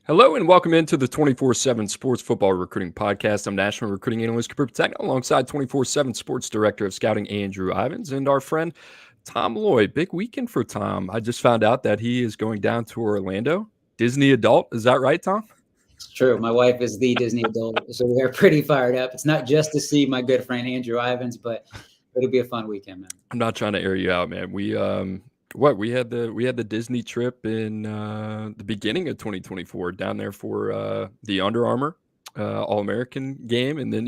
Hello and welcome into the 24/7 Sports Football Recruiting Podcast. I'm National Recruiting Analyst Cooper Petagna alongside 24/7 Sports Director of Scouting Andrew Ivins and our friend Tom Loy. Big weekend for Tom. I just found out that he is going down to Orlando. Disney adult. Is that right, Tom? It's true. My wife is the Disney adult, so we're pretty fired up. It's not just to see my good friend Andrew Ivins, but it'll be a fun weekend, man. I'm not trying to air you out, man. We had the Disney trip in the beginning of 2024 down there for the Under Armour All-American game, and then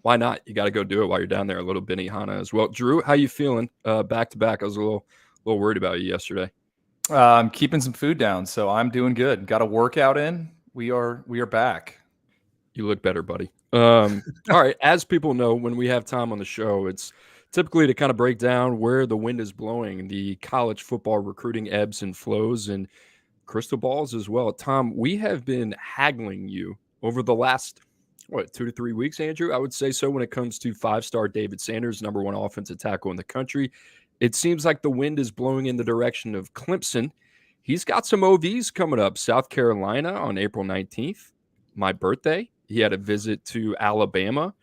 why not? You got to go do it while you're down there. A little Benihana as well. Drew, how you feeling? Back to back. I was a little worried about you yesterday. I'm keeping some food down, so I'm doing good. Got a workout in. We are back. You look better, buddy. All right. As people know, when we have Tom on the show, it's typically to kind of break down where the wind is blowing, the college football recruiting ebbs and flows, and crystal balls as well. Tom, we have been haggling you over the last, 2 to 3 weeks, Andrew? I would say so when it comes to five-star David Sanders, number one offensive tackle in the country. It seems like the wind is blowing in the direction of Clemson. He's got some OVs coming up. South Carolina on April 19th, my birthday. He had a visit to Alabama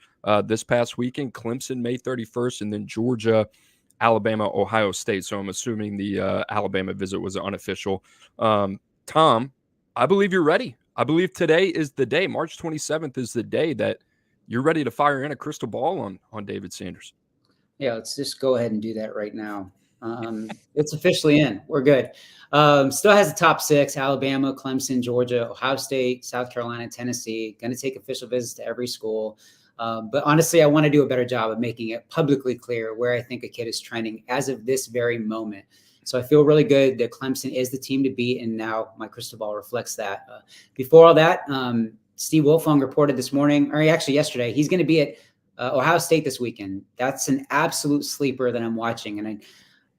this past weekend, Clemson May 31st, and then Georgia, Alabama, Ohio State. So I'm assuming the Alabama visit was unofficial. Tom, I believe you're ready. I believe today is the day. March 27th is the day that you're ready to fire in a crystal ball on David Sanders. Yeah, let's just go ahead and do that right now. It's officially in. We're good. Still has the top six: Alabama, Clemson, Georgia, Ohio State, South Carolina, Tennessee. Going to take official visits to every school. But honestly, I want to do a better job of making it publicly clear where I think a kid is trending as of this very moment. So I feel really good that Clemson is the team to beat, and now my crystal ball reflects that. Before all that, Steve Wilfong reported this morning, or actually yesterday, he's going to be at Ohio State this weekend. That's an absolute sleeper that I'm watching, and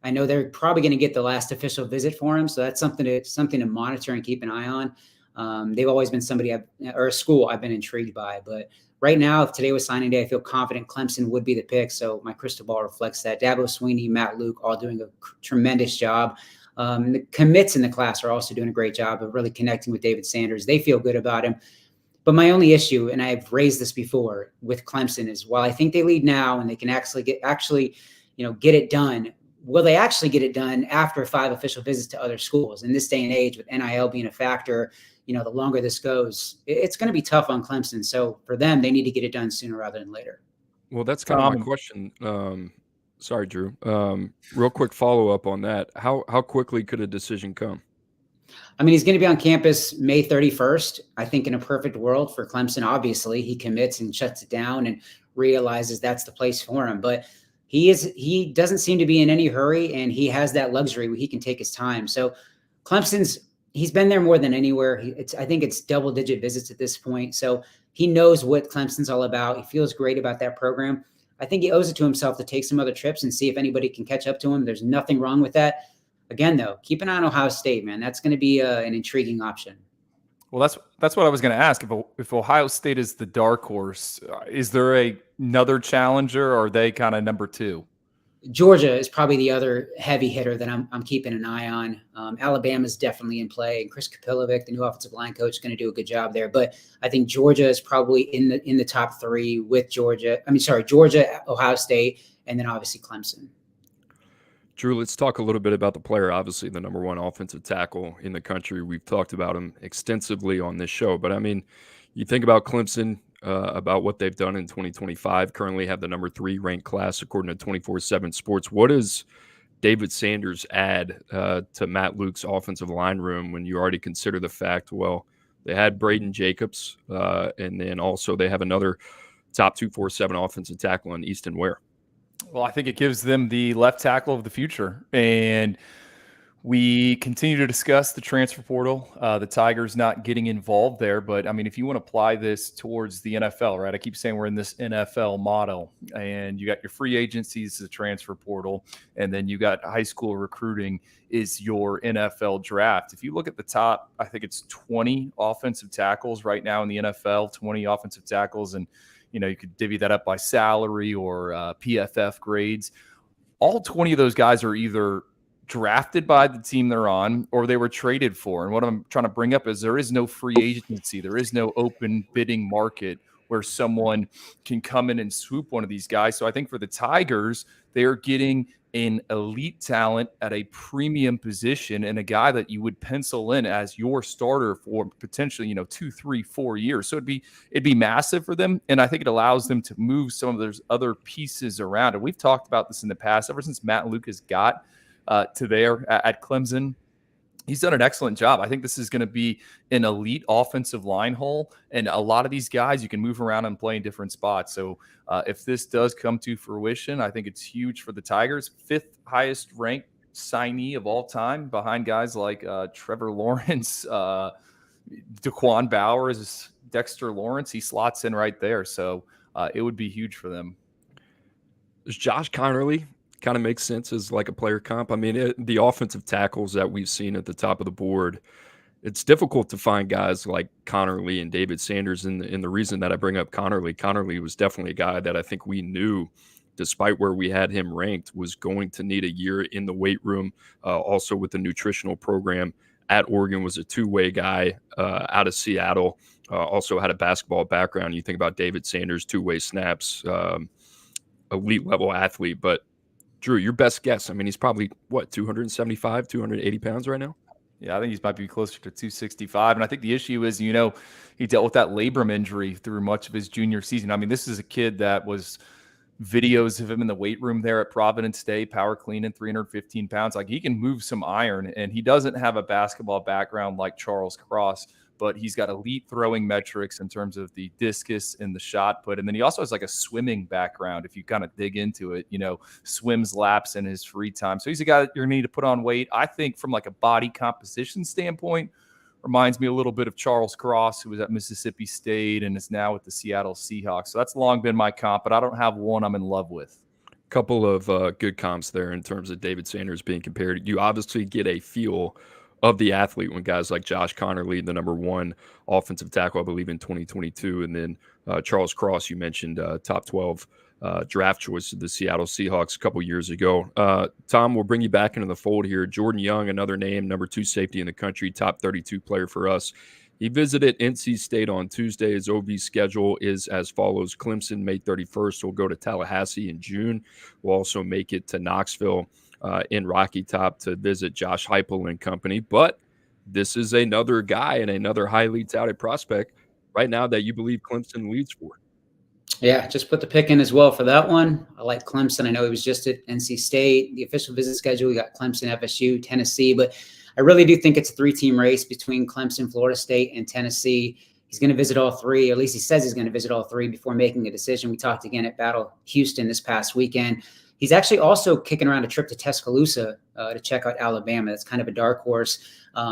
I know they're probably going to get the last official visit for him, so that's something to monitor and keep an eye on. They've always been a school I've been intrigued by, but right now, if today was signing day, I feel confident Clemson would be the pick. So my crystal ball reflects that. Dabo Sweeney, Matt Luke, all doing a tremendous job. The commits in the class are also doing a great job of really connecting with David Sanders. They feel good about him. But my only issue, and I've raised this before with Clemson, is while I think they lead now and they can actually get it done, will they actually get it done after 5 official visits to other schools? In this day and age, with NIL being a factor, the longer this goes, it's going to be tough on Clemson. So for them, they need to get it done sooner rather than later. Well, that's kind of my question. Sorry, Drew. Real quick follow-up on that. How quickly could a decision come? I mean, he's going to be on campus May 31st. I think in a perfect world for Clemson, obviously, he commits and shuts it down and realizes that's the place for him. But he doesn't seem to be in any hurry, and he has that luxury where he can take his time. So he's been there more than anywhere. I think it's double-digit visits at this point. So he knows what Clemson's all about. He feels great about that program. I think he owes it to himself to take some other trips and see if anybody can catch up to him. There's nothing wrong with that. Again, though, keep an eye on Ohio State, man. That's going to be an intriguing option. Well, that's what I was going to ask. If Ohio State is the dark horse, is there another challenger, or are they kind of number 2? Georgia is probably the other heavy hitter that I'm keeping an eye on. Alabama's definitely in play, and Chris Kapilovic, the new offensive line coach, is going to do a good job there. But I think Georgia is probably in the top 3 with Georgia, Ohio State, and then obviously Clemson. Drew, let's talk a little bit about the player, obviously the number one offensive tackle in the country. We've talked about him extensively on this show, but I mean, you think about Clemson, about what they've done in 2025, currently have the number 3 ranked class according to 24/7 Sports. What does David Sanders add to Matt Luke's offensive line room when you already consider the fact, well, they had Braden Jacobs, and then also they have another top 247 offensive tackle in Easton Ware? Well, I think it gives them the left tackle of the future. And we continue to discuss the transfer portal, the Tigers not getting involved there. But, I mean, if you want to apply this towards the NFL, right, I keep saying we're in this NFL model. And you got your free agencies, the transfer portal, and then you got high school recruiting is your NFL draft. If you look at the top, I think it's 20 offensive tackles right now in the NFL, 20 offensive tackles. And you could divvy that up by salary or PFF grades. All 20 of those guys are either drafted by the team they're on or they were traded for. And what I'm trying to bring up is there is no free agency. There is no open bidding market where someone can come in and swoop one of these guys. So I think for the Tigers, they are getting an elite talent at a premium position and a guy that you would pencil in as your starter for potentially, 2, 3, 4 years. So it'd be massive for them. And I think it allows them to move some of those other pieces around. And we've talked about this in the past, ever since Matt Lucas got to there at Clemson. He's done an excellent job. I think this is going to be an elite offensive line hole. And a lot of these guys, you can move around and play in different spots. So if this does come to fruition, I think it's huge for the Tigers. 5th highest ranked signee of all time behind guys like Trevor Lawrence, Daquan Bowers, Dexter Lawrence. He slots in right there. So it would be huge for them. There's Josh Connerly. Kind of makes sense as like a player comp. I mean, the offensive tackles that we've seen at the top of the board, it's difficult to find guys like Connerly and David Sanders. And the reason that I bring up Connerly was definitely a guy that I think we knew, despite where we had him ranked, was going to need a year in the weight room. Also with the nutritional program at Oregon, was a two-way guy out of Seattle. Also had a basketball background. You think about David Sanders, two-way snaps, elite level athlete, but Drew, your best guess. I mean, he's probably, 275, 280 pounds right now? Yeah, I think he might be closer to 265. And I think the issue is, he dealt with that labrum injury through much of his junior season. I mean, this is a kid that was videos of him in the weight room there at Providence Day, power cleaning 315 pounds. Like, he can move some iron, and he doesn't have a basketball background like Charles Cross, but he's got elite throwing metrics in terms of the discus and the shot put. And then he also has like a swimming background. If you kind of dig into it, swims laps in his free time. So he's a guy that you're going to need to put on weight. I think from like a body composition standpoint, reminds me a little bit of Charles Cross, who was at Mississippi State and is now with the Seattle Seahawks. So that's long been my comp, but I don't have one I'm in love with. Couple of good comps there in terms of David Sanders being compared. You obviously get a feel of the athlete when guys like Josh Connerly, the number 1 offensive tackle, I believe, in 2022, and then Charles Cross, you mentioned, top 12 draft choice of the Seattle Seahawks a couple years ago. Tom, we'll bring you back into the fold here. Jordan Young, another name, number 2 safety in the country, top 32 player for us. He visited NC State on Tuesday. His OV schedule is as follows: Clemson, May 31st. We'll go to Tallahassee in June. We'll also make it to Knoxville in Rocky Top to visit Josh Heupel and company. But this is another guy and another highly touted prospect right now that you believe Clemson leads for. Yeah, just put the pick in as well for that one. I like Clemson. I know he was just at NC State. The official visit schedule, we got Clemson, FSU, Tennessee. But I really do think it's a 3-team race between Clemson, Florida State, and Tennessee. He's going to visit all 3, or at least he says he's going to visit all 3 before making a decision. We talked again at Battle Houston this past weekend. He's actually also kicking around a trip to Tuscaloosa to check out Alabama. That's kind of a dark horse.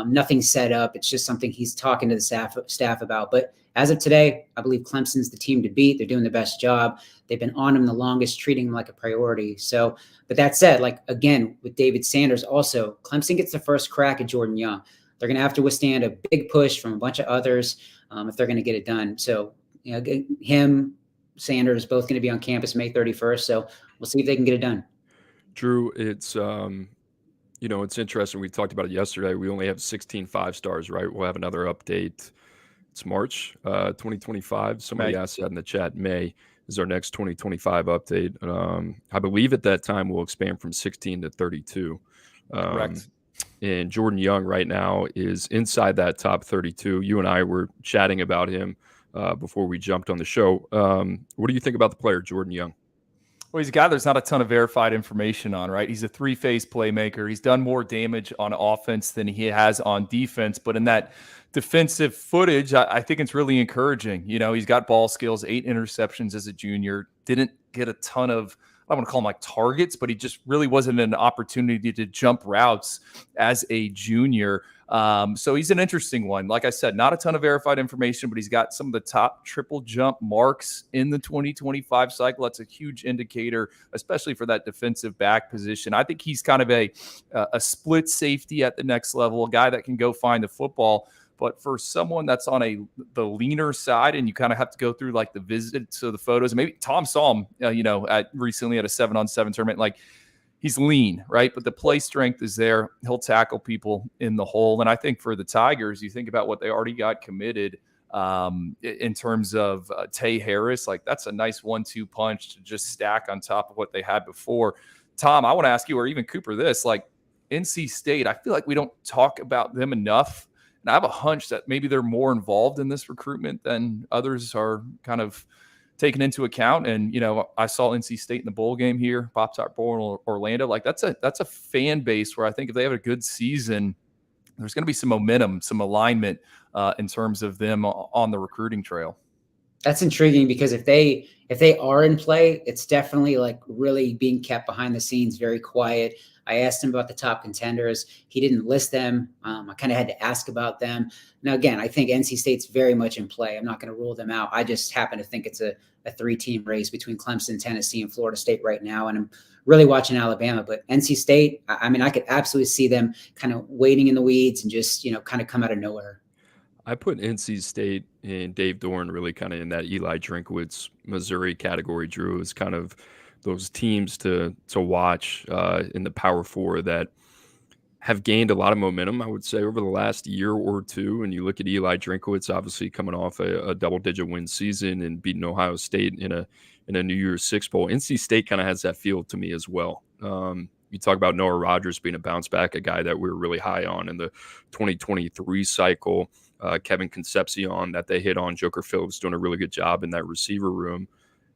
Nothing set up. It's just something he's talking to the staff about. But as of today, I believe Clemson's the team to beat. They're doing the best job. They've been on him the longest, treating him like a priority. So, but that said, like, again, with David Sanders also, Clemson gets the first crack at Jordan Young. They're going to have to withstand a big push from a bunch of others if they're going to get it done. So, him, Sanders, both going to be on campus May 31st. So we'll see if they can get it done. Drew, it's it's interesting. We talked about it yesterday. We only have 16 5-stars, right? We'll have another update. It's March 2025. Somebody asked that in the chat. May is our next 2025 update. I believe at that time we'll expand from 16 to 32. Correct. And Jordan Young right now is inside that top 32. You and I were chatting about him before we jumped on the show. What do you think about the player, Jordan Young? Well, he's a guy there's not a ton of verified information on, right? He's a 3-phase playmaker. He's done more damage on offense than he has on defense. But in that defensive footage, I think it's really encouraging. He's got ball skills, 8 interceptions as a junior. Didn't get a ton of, I don't want to call them like targets, but he just really wasn't an opportunity to jump routes as a junior. So he's an interesting one. Like I said, not a ton of verified information, but he's got some of the top triple jump marks in the 2025 cycle. That's a huge indicator, especially for that defensive back position. I think he's kind of a split safety at the next level, a guy that can go find the football. But for someone that's on the leaner side, and you kind of have to go through like the visits, so the photos, maybe Tom saw him, recently at a 7-on-7 tournament. Like, he's lean, right? But the play strength is there. He'll tackle people in the hole. And I think for the Tigers, you think about what they already got committed in terms of Tay Harris. Like, that's a nice 1-2 punch to just stack on top of what they had before. Tom, I want to ask you, or even Cooper, this, like, NC State, I feel like we don't talk about them enough. And I have a hunch that maybe they're more involved in this recruitment than others are kind of taken into account. And, you know, I saw NC State in the bowl game here, Pop-Tart Bowl in Orlando. Like, that's a fan base where I think if they have a good season, there's going to be some momentum, some alignment in terms of them on the recruiting trail. That's intriguing, because if they are in play, it's definitely like really being kept behind the scenes, very quiet. I asked him about the top contenders. He didn't list them. I kind of had to ask about them. Now, again, I think NC State's very much in play. I'm not going to rule them out. I just happen to think it's a 3-team race between Clemson, Tennessee, and Florida State right now. And I'm really watching Alabama. But NC State, I mean, I could absolutely see them kind of waiting in the weeds and just, you know, kind of come out of nowhere. I put NC State and Dave Dorn really kind of in that Eli Drinkwitz, Missouri category. Drew, is kind of those teams to watch in the Power Four that have gained a lot of momentum, I would say, over the last year or two. And you look at Eli Drinkwitz, obviously coming off a double-digit win season and beating Ohio State in a New Year's Six bowl. NC State kind of has that feel to me as well. You talk about Noah Rogers being a bounce back, a guy that we were really high on in the 2023 cycle. Kevin Concepcion that they hit on. Joker Phillips doing a really good job in that receiver room.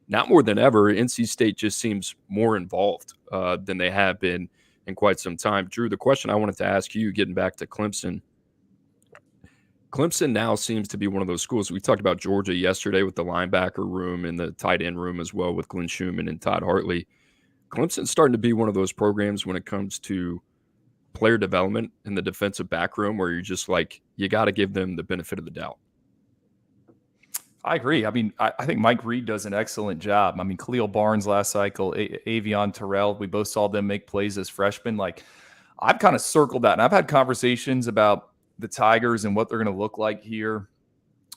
Now more than ever, NC State just seems more involved than they have been in quite some time. Drew, the question I wanted to ask you, getting back to Clemson. Clemson now seems to be one of those schools. We talked about Georgia yesterday with the linebacker room and the tight end room as well with Glenn Schumann and Todd Hartley. Clemson's starting to be one of those programs when it comes to player development in the defensive back room where you're just like, you got to give them the benefit of the doubt. I agree. I mean, I think Mike Reed does an excellent job. I mean, Khalil Barnes last cycle, Avion Terrell, we both saw them make plays as freshmen. Like, I've kind of circled that, and I've had conversations about the Tigers and what they're going to look like here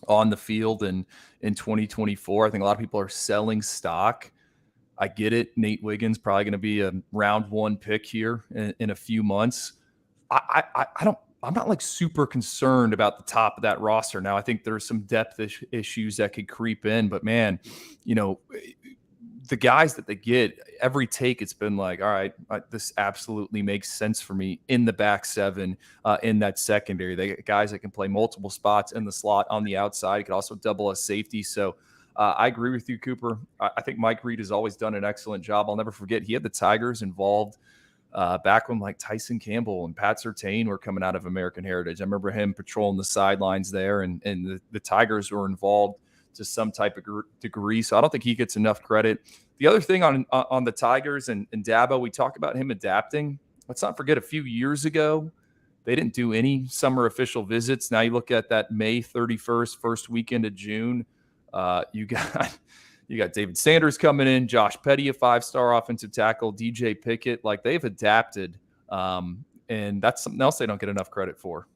on the field in 2024. I think a lot of people are selling stock. I get it. Nate Wiggins probably going to be a round 1 pick here in a few months. I'm not like super concerned about the top of that roster. Now, I think there's some depth issues that could creep in, but man, you know, the guys that they get, every take, it's been like, all right, this absolutely makes sense for me in the back seven, in that secondary. They get guys that can play multiple spots in the slot on the outside. It could also double as safety. So I agree with you, Cooper. I think Mike Reed has always done an excellent job. I'll never forget, he had the Tigers involved back when like Tyson Campbell and Pat Surtain were coming out of American Heritage. I remember him patrolling the sidelines there, and the Tigers were involved to some type of degree. So I don't think he gets enough credit. The other thing on the Tigers and Dabo, we talk about him adapting. Let's not forget, a few years ago, they didn't do any summer official visits. Now you look at that May 31st, first weekend of June. You got David Sanders coming in, Josh Petty, a 5-star offensive tackle, DJ Pickett. Like, they've adapted, and that's something else they don't get enough credit for.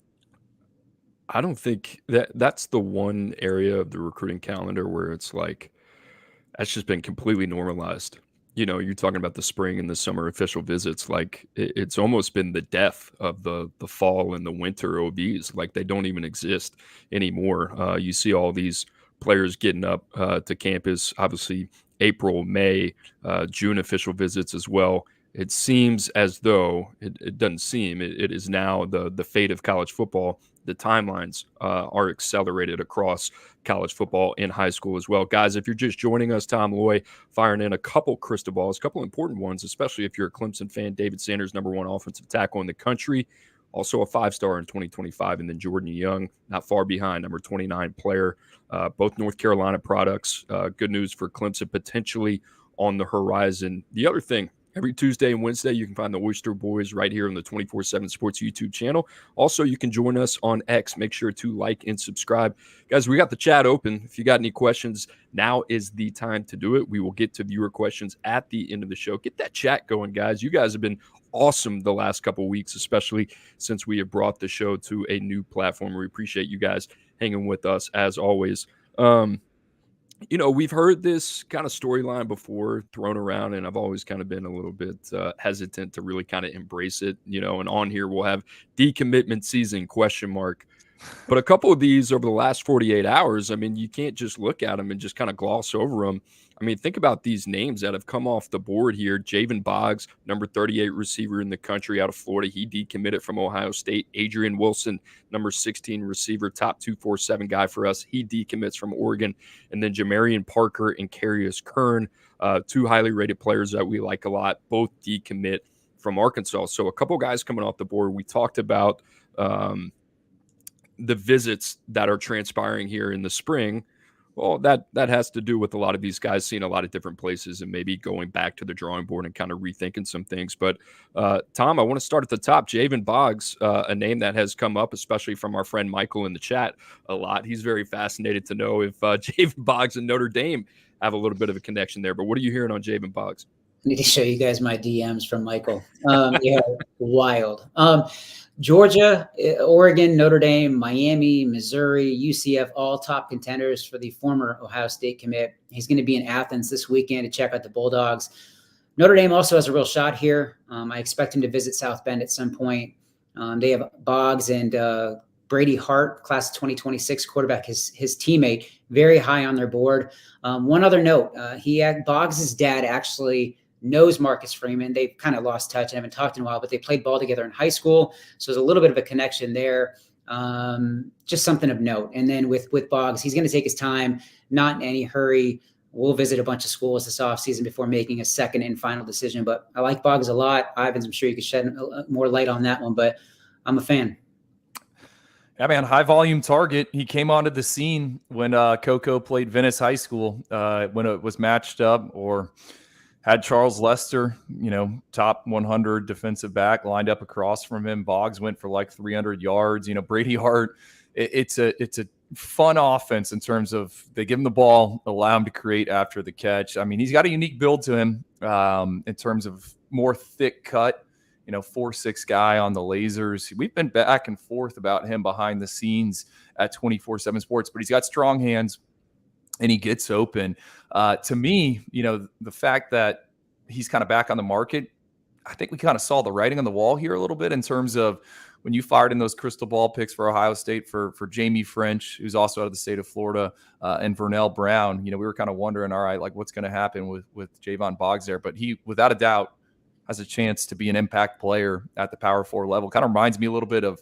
I don't think that's the one area of the recruiting calendar where it's like, that's just been completely normalized. You know, you're talking about the spring and the summer official visits. Like, it's almost been the death of the fall and the winter OBs. Like, they don't even exist anymore. You see all these players getting up to campus, obviously April, May, June official visits as well. It seems as though it doesn't seem it is now the fate of college football. The timelines are accelerated across college football in high school as well. Guys, if you're just joining us, Tom Loy firing in a couple crystal balls, a couple important ones, especially if you're a Clemson fan. David Sanders, #1 offensive tackle in the country, also a 5-star in 2025. And then Jordan Young, not far behind, #29 player. Both North Carolina products. Good news for Clemson, potentially on the horizon. The other thing, every Tuesday and Wednesday, you can find the Oyster Boys right here on the 24/7 Sports YouTube channel. Also, you can join us on X. Make sure to like and subscribe. Guys, we got the chat open. If you got any questions, now is the time to do it. We will get to viewer questions at the end of the show. Get that chat going, guys. You guys have been awesome the last couple of weeks, especially since we have brought the show to a new platform. We appreciate you guys hanging with us as always. We've heard this kind of storyline before thrown around, and I've always kind of been a little bit hesitant to really kind of embrace it. And on here we'll have decommitment season ? But a couple of these over the last 48 hours, I mean, you can't just look at them and just kind of gloss over them. I mean, think about these names that have come off the board here. Javen Boggs, number 38 receiver in the country out of Florida. He decommitted from Ohio State. Adrian Wilson, number 16 receiver, top 247 guy for us. He decommits from Oregon. And then Jamarian Parker and Carius Kern, two highly rated players that we like a lot, both decommit from Arkansas. So a couple guys coming off the board. We talked about the visits that are transpiring here in the spring. Well, that has to do with a lot of these guys seeing a lot of different places and maybe going back to the drawing board and kind of rethinking some things. But Tom, I want to start at the top. Javen Boggs, a name that has come up, especially from our friend Michael in the chat a lot. He's very fascinated to know if Javen Boggs and Notre Dame have a little bit of a connection there. But what are you hearing on Javen Boggs? I need to show you guys my DMs from Michael. Yeah, wild. Georgia, Oregon, Notre Dame, Miami, Missouri, UCF, all top contenders for the former Ohio State commit. He's going to be in Athens this weekend to check out the Bulldogs. Notre Dame also has a real shot here. I expect him to visit South Bend at some point. They have Boggs and Brady Hart, class of 2026 quarterback, his teammate, very high on their board. One other note, Boggs' dad actually knows Marcus Freeman. They've kind of lost touch. I haven't talked in a while, but they played ball together in high school. So there's a little bit of a connection there. Just something of note. And then with Boggs, he's going to take his time, not in any hurry. We'll visit a bunch of schools this offseason before making a second and final decision. But I like Boggs a lot. Ivins, I'm sure you could shed more light on that one, but I'm a fan. Yeah, man, high volume target. He came onto the scene when Coco played Venice High School when it was matched up, or had Charles Lester, top 100 defensive back lined up across from him. Boggs went for like 300 yards. Brady Hart, it's a fun offense in terms of they give him the ball, allow him to create after the catch. I mean, he's got a unique build to him in terms of more thick cut, 4'6" guy on the lasers. We've been back and forth about him behind the scenes at 24/7 Sports, but he's got strong hands and he gets open. To me, the fact that he's kind of back on the market, I think we kind of saw the writing on the wall here a little bit in terms of when you fired in those crystal ball picks for Ohio State for Jamie French, who's also out of the state of Florida, and Vernell Brown. We were kind of wondering, all right, like what's going to happen with Javon Boggs there. But he, without a doubt, has a chance to be an impact player at the Power 4 level. Kind of reminds me a little bit of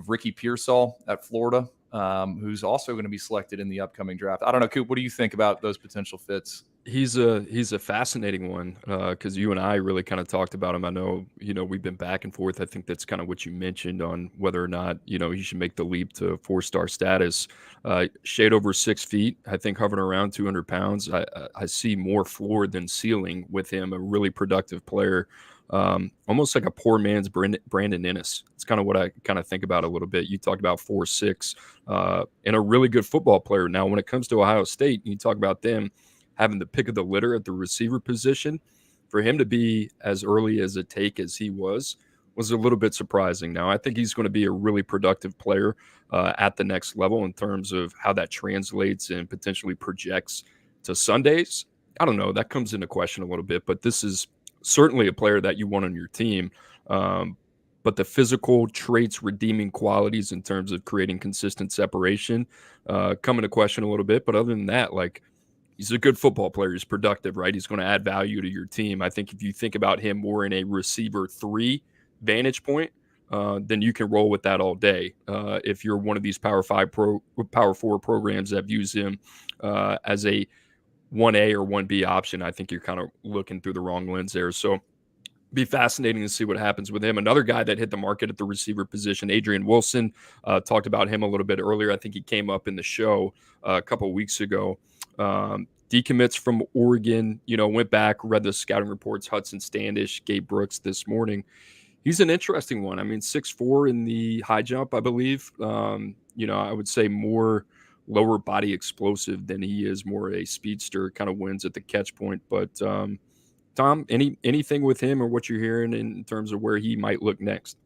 Ricky Pearsall at Florida, who's also going to be selected in the upcoming draft. I don't know, Coop, what do you think about those potential fits? He's a fascinating one because you and I really kind of talked about him. I know, we've been back and forth. I think that's kind of what you mentioned on whether or not, he should make the leap to 4-star status. Shade over 6 feet, I think hovering around 200 pounds. I see more floor than ceiling with him, a really productive player. Almost like a poor man's Brandon Ennis. It's kind of what I kind of think about a little bit. You talked about 4'6", and a really good football player. Now, when it comes to Ohio State, you talk about them having the pick of the litter at the receiver position. For him to be as early as a take as he was a little bit surprising. Now, I think he's going to be a really productive player at the next level in terms of how that translates and potentially projects to Sundays. I don't know. That comes into question a little bit, but this is certainly a player that you want on your team. But the physical traits, redeeming qualities in terms of creating consistent separation come into question a little bit. But other than that, he's a good football player. He's productive, right? He's going to add value to your team. I think if you think about him more in a receiver 3 vantage point, then you can roll with that all day. If you're one of these Power 4 programs that views him as a 1A or 1B option, I think you're kind of looking through the wrong lens there. So be fascinating to see what happens with him. Another guy that hit the market at the receiver position, Adrian Wilson, talked about him a little bit earlier. I think he came up in the show a couple of weeks ago. Decommits from Oregon, went back, read the scouting reports, Hudson Standish, Gabe Brooks this morning. He's an interesting one. I mean, 6'4" in the high jump, I believe. I would say more lower body explosive than he is more a speedster, kind of wins at the catch point. But Tom, anything with him or what you're hearing in terms of where he might look next?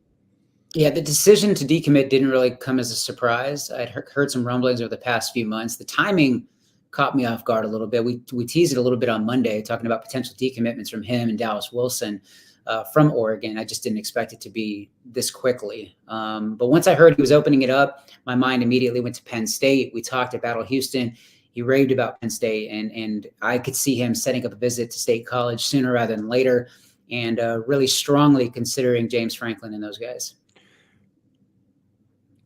Yeah, the decision to decommit didn't really come as a surprise. I'd heard some rumblings over the past few months. The timing caught me off guard a little bit. We teased it a little bit on Monday, talking about potential decommitments from him and Dallas Wilson from Oregon. I just didn't expect it to be this quickly. But once I heard he was opening it up, my mind immediately went to Penn State. We talked about Houston. He raved about Penn State, and I could see him setting up a visit to State College sooner rather than later, and really strongly considering James Franklin and those guys.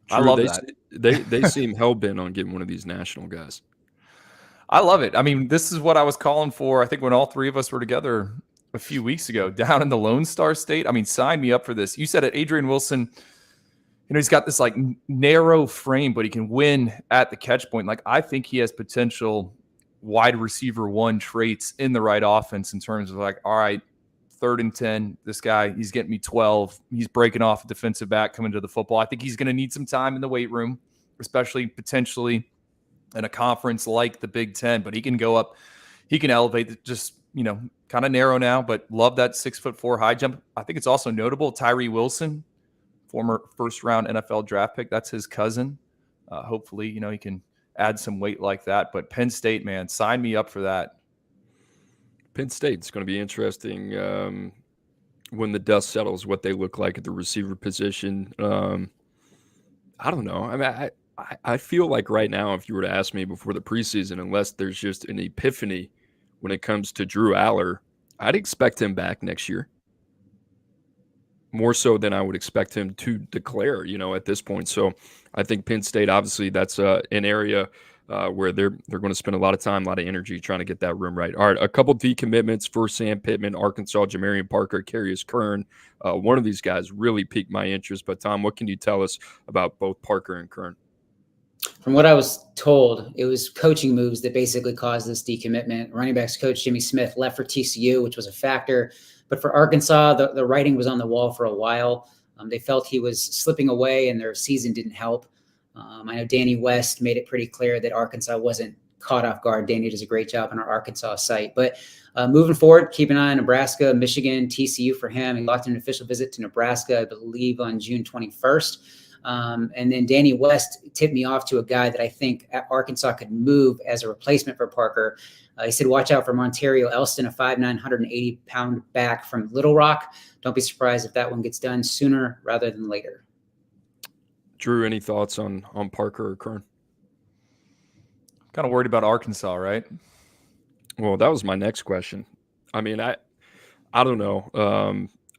I love that. They seem hell-bent on getting one of these national guys. I love it. I mean, this is what I was calling for, I think, when all three of us were together a few weeks ago down in the Lone Star State. I mean, sign me up for this. You said it, Adrian Wilson, he's got this like narrow frame, but he can win at the catch point. Like, I think he has potential wide receiver 1 traits in the right offense in terms of like, all right, 3rd and 10, this guy, he's getting me 12. He's breaking off a defensive back coming to the football. I think he's going to need some time in the weight room, especially potentially in a conference like the Big Ten, but he can go up, he can elevate, just, kind of narrow now, but love that 6'4" high jump. I think it's also notable, Tyree Wilson, former first-round NFL draft pick, that's his cousin. Hopefully, he can add some weight like that. But Penn State, man, sign me up for that. Penn State's going to be interesting when the dust settles, what they look like at the receiver position. I don't know. I mean, I feel like right now, if you were to ask me before the preseason, unless there's just an epiphany when it comes to Drew Aller, I'd expect him back next year. More so than I would expect him to declare, at this point. So I think Penn State, obviously, that's an area where they're going to spend a lot of time, a lot of energy trying to get that room right. All right, a couple decommitments for Sam Pittman, Arkansas, Jamarian Parker, Carius Kern. One of these guys really piqued my interest. But, Tom, what can you tell us about both Parker and Kern? From what I was told, it was coaching moves that basically caused this decommitment. Running backs coach Jimmy Smith left for TCU, which was a factor. But for Arkansas, the writing was on the wall for a while. They felt he was slipping away and their season didn't help. I know Danny West made it pretty clear that Arkansas wasn't caught off guard. Danny does a great job on our Arkansas site. But moving forward, keep an eye on Nebraska, Michigan, TCU for him. He locked in an official visit to Nebraska, I believe, on June 21st. And then Danny West tipped me off to a guy that I think Arkansas could move as a replacement for Parker. He said, watch out for Montario Elston, a 5'9", 180-pound back from Little Rock. Don't be surprised if that one gets done sooner rather than later. Drew, any thoughts on Parker or Kern? Kind of worried about Arkansas, right? Well, that was my next question. I mean, I don't know.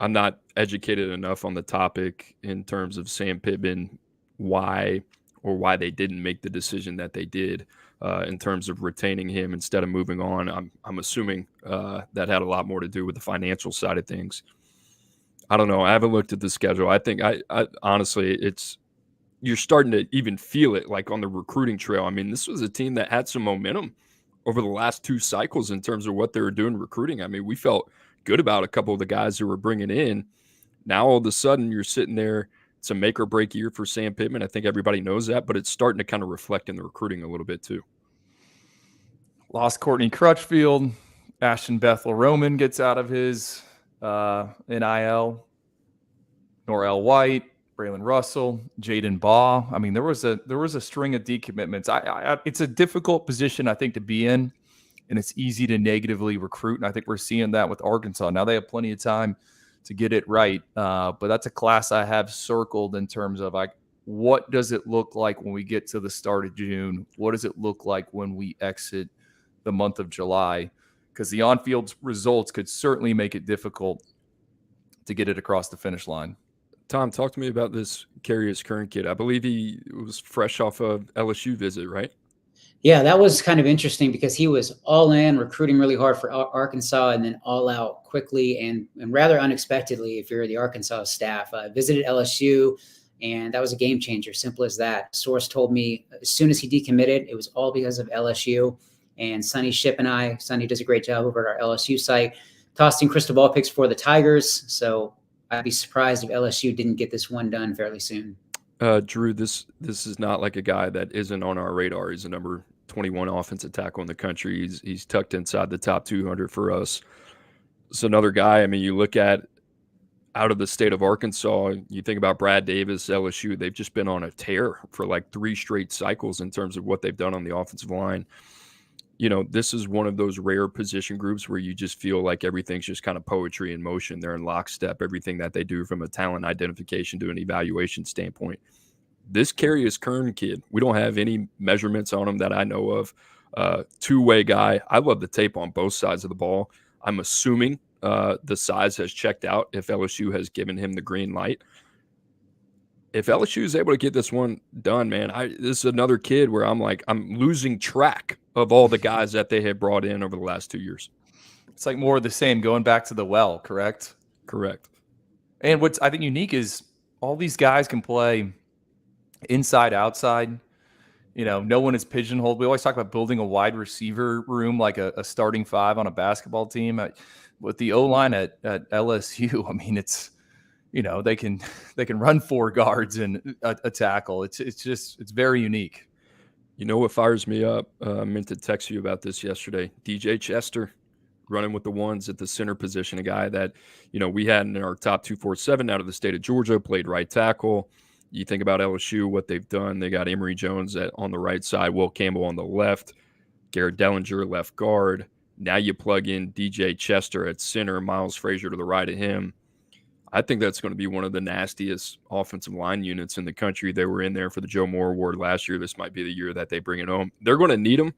I'm not educated enough on the topic in terms of Sam Pittman, why they didn't make the decision that they did in terms of retaining him instead of moving on. I'm assuming that had a lot more to do with the financial side of things. I don't know. I haven't looked at the schedule. I think I honestly, you're starting to even feel it like on the recruiting trail. I mean, this was a team that had some momentum over the last 2 cycles in terms of what they were doing recruiting. I mean, we felt good about a couple of the guys who were bringing in. Now, all of a sudden, you're sitting there. It's a make or break year for Sam Pittman. I think everybody knows that, but it's starting to kind of reflect in the recruiting a little bit too. Lost Courtney Crutchfield. Ashton Bethel Roman gets out of his NIL. Norrell White, Braylon Russell, Jaden Baugh. I mean, there was a string of decommitments. It's a difficult position, I think, to be in, and it's easy to negatively recruit. And I think we're seeing that with Arkansas. Now they have plenty of time to get it right. But that's a class I have circled in terms of like, what does it look like when we get to the start of June? What does it look like when we exit the month of July? Because the on-field results could certainly make it difficult to get it across the finish line. Tom, talk to me about this Carius Kern kid. I believe he was fresh off a LSU visit, right? Yeah, that was kind of interesting because he was all in, recruiting really hard for Arkansas, and then all out quickly and rather unexpectedly, if you're the Arkansas staff. Visited LSU, and that was a game changer, simple as that. Source told me as soon as he decommitted, it was all because of LSU. And Sonny Ship and Sonny does a great job over at our LSU site, tossing crystal ball picks for the Tigers. So I'd be surprised if LSU didn't get this one done fairly soon. Drew, this is not like a guy that isn't on our radar. He's a number 21 offensive tackle in the country. He's tucked inside the top 200 for us. It's another guy. I mean, you look at out of the state of Arkansas, you think about Brad Davis, LSU, they've just been on a tear for like 3 straight cycles in terms of what they've done on the offensive line. this is one of those rare position groups where you just feel like everything's just kind of poetry in motion. They're in lockstep, everything that they do from a talent identification to an evaluation standpoint. This Carius Kern kid, we don't have any measurements on him that I know of. Two-way guy. I love the tape on both sides of the ball. I'm assuming the size has checked out if LSU has given him the green light. If LSU is able to get this one done, man, this is another kid where I'm losing track of all the guys that they have brought in over the last 2 years. It's like more of the same, going back to the well, correct? Correct. And what's I think unique is all these guys can play inside, outside. No one is pigeonholed. We always talk about building a wide receiver room like a starting five on a basketball team. With the O-line at LSU, I mean, it's they can run 4 guards and a tackle. It's very unique. You know what fires me up? I meant to text you about this yesterday. DJ Chester running with the ones at the center position, a guy that we had in our top 247 out of the state of Georgia, played right tackle. You think about LSU, what they've done. They got Emory Jones on the right side, Will Campbell on the left, Garrett Dellinger left guard. Now you plug in DJ Chester at center, Miles Frazier to the right of him. I think that's going to be one of the nastiest offensive line units in the country. They were in there for the Joe Moore Award last year. This might be the year that they bring it home. They're going to need him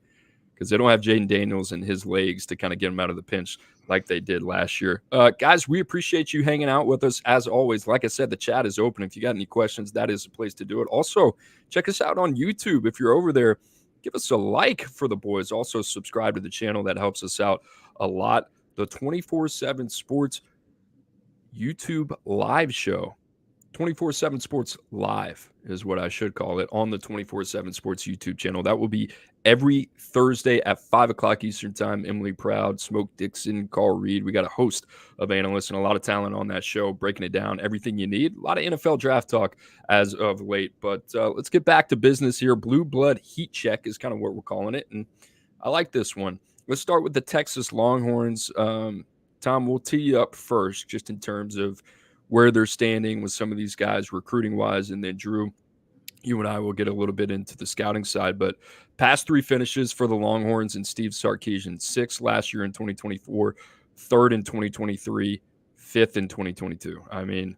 because they don't have Jaden Daniels and his legs to kind of get him out of the pinch like they did last year. Guys, we appreciate you hanging out with us as always. Like I said, the chat is open. If you got any questions, that is the place to do it. Also, check us out on YouTube. If you're over there, give us a like for the boys. Also, subscribe to the channel. That helps us out a lot. The 24/7 Sports YouTube live show. 24/7 Sports Live is what I should call it, on the 24/7 Sports YouTube channel. That will be every Thursday at 5 o'clock Eastern Time. Emily Proud, Smoke Dixon, Carl Reed. We got a host of analysts and a lot of talent on that show, breaking it down, everything you need. A lot of NFL draft talk as of late. But let's get back to business here. Blue Blood Heat Check is kind of what we're calling it, and I like this one. Let's start with the Texas Longhorns. Tom, we'll tee you up first, just in terms of where they're standing with some of these guys recruiting-wise, and then Drew, you and I will get a little bit into the scouting side. But past 3 finishes for the Longhorns and Steve Sarkisian: 6th last year in 2024, 3rd in 2023, 5th in 2022. I mean,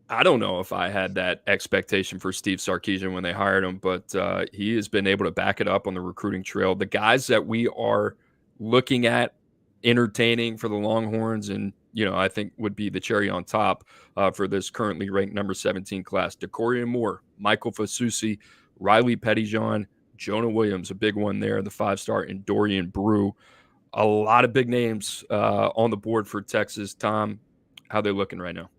I don't know if I had that expectation for Steve Sarkisian when they hired him, but he has been able to back it up on the recruiting trail. The guys that we are looking at entertaining for the Longhorns, and I think would be the cherry on top for this currently ranked number 17 class: Decorian Moore, Michael Fasusi, Riley Pettyjohn, Jonah Williams, a big one there, the 5-star, and Dorian Brew. A lot of big names on the board for Texas. Tom, how they looking right now?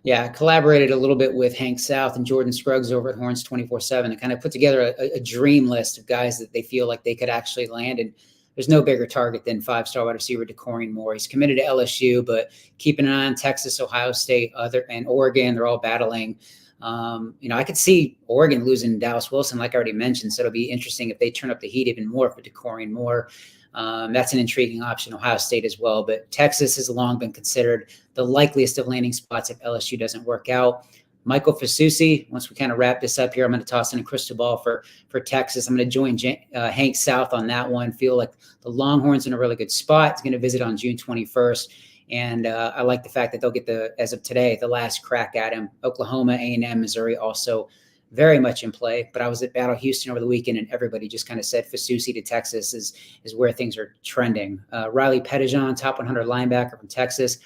Yeah, I collaborated a little bit with Hank South and Jordan Scruggs over at Horns 24/7 to kind of put together a dream list of guys that they feel like they could actually land. And there's no bigger target than 5-star wide receiver Decorian Moore. He's committed to LSU, but keeping an eye on Texas, Ohio State, and Oregon. They're all battling. I could see Oregon losing Dallas Wilson, like I already mentioned. So it'll be interesting if they turn up the heat even more for Decorian Moore. That's an intriguing option. Ohio State as well. But Texas has long been considered the likeliest of landing spots if LSU doesn't work out. Michael Fasusi, once we kind of wrap this up here, I'm going to toss in a crystal ball for Texas. I'm going to join Hank South on that one. Feel like the Longhorns in a really good spot. He's going to visit on June 21st. And I like the fact that they'll get as of today, the last crack at him. Oklahoma, A&M, Missouri also very much in play. But I was at Battle Houston over the weekend, and everybody just kind of said Fasusi to Texas is where things are trending. Riley Pettyjohn, top 100 linebacker from Texas.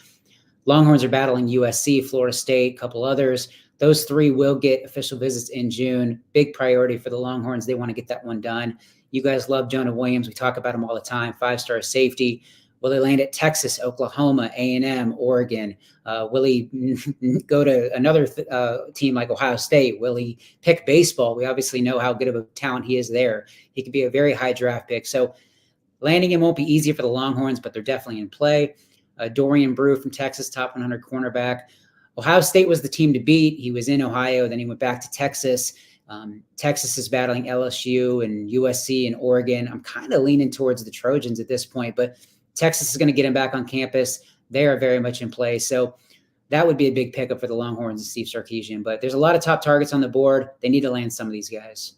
Longhorns are battling USC, Florida State, a couple others. Those 3 will get official visits in June. Big priority for the Longhorns. They want to get that one done. You guys love Jonah Williams. We talk about him all the time. 5-star safety. Will they land at Texas, Oklahoma, A&M, Oregon? Will he go to another team like Ohio State? Will he pick baseball? We obviously know how good of a talent he is there. He could be a very high draft pick. So landing him won't be easy for the Longhorns, but they're definitely in play. Dorian Brew from Texas, top 100 cornerback. Ohio State was the team to beat. He was in Ohio, then he went back to Texas. Texas is battling LSU and USC and Oregon. I'm kind of leaning towards the Trojans at this point, but Texas is going to get him back on campus. They are very much in play. So that would be a big pickup for the Longhorns and Steve Sarkisian. But there's a lot of top targets on the board. They need to land some of these guys.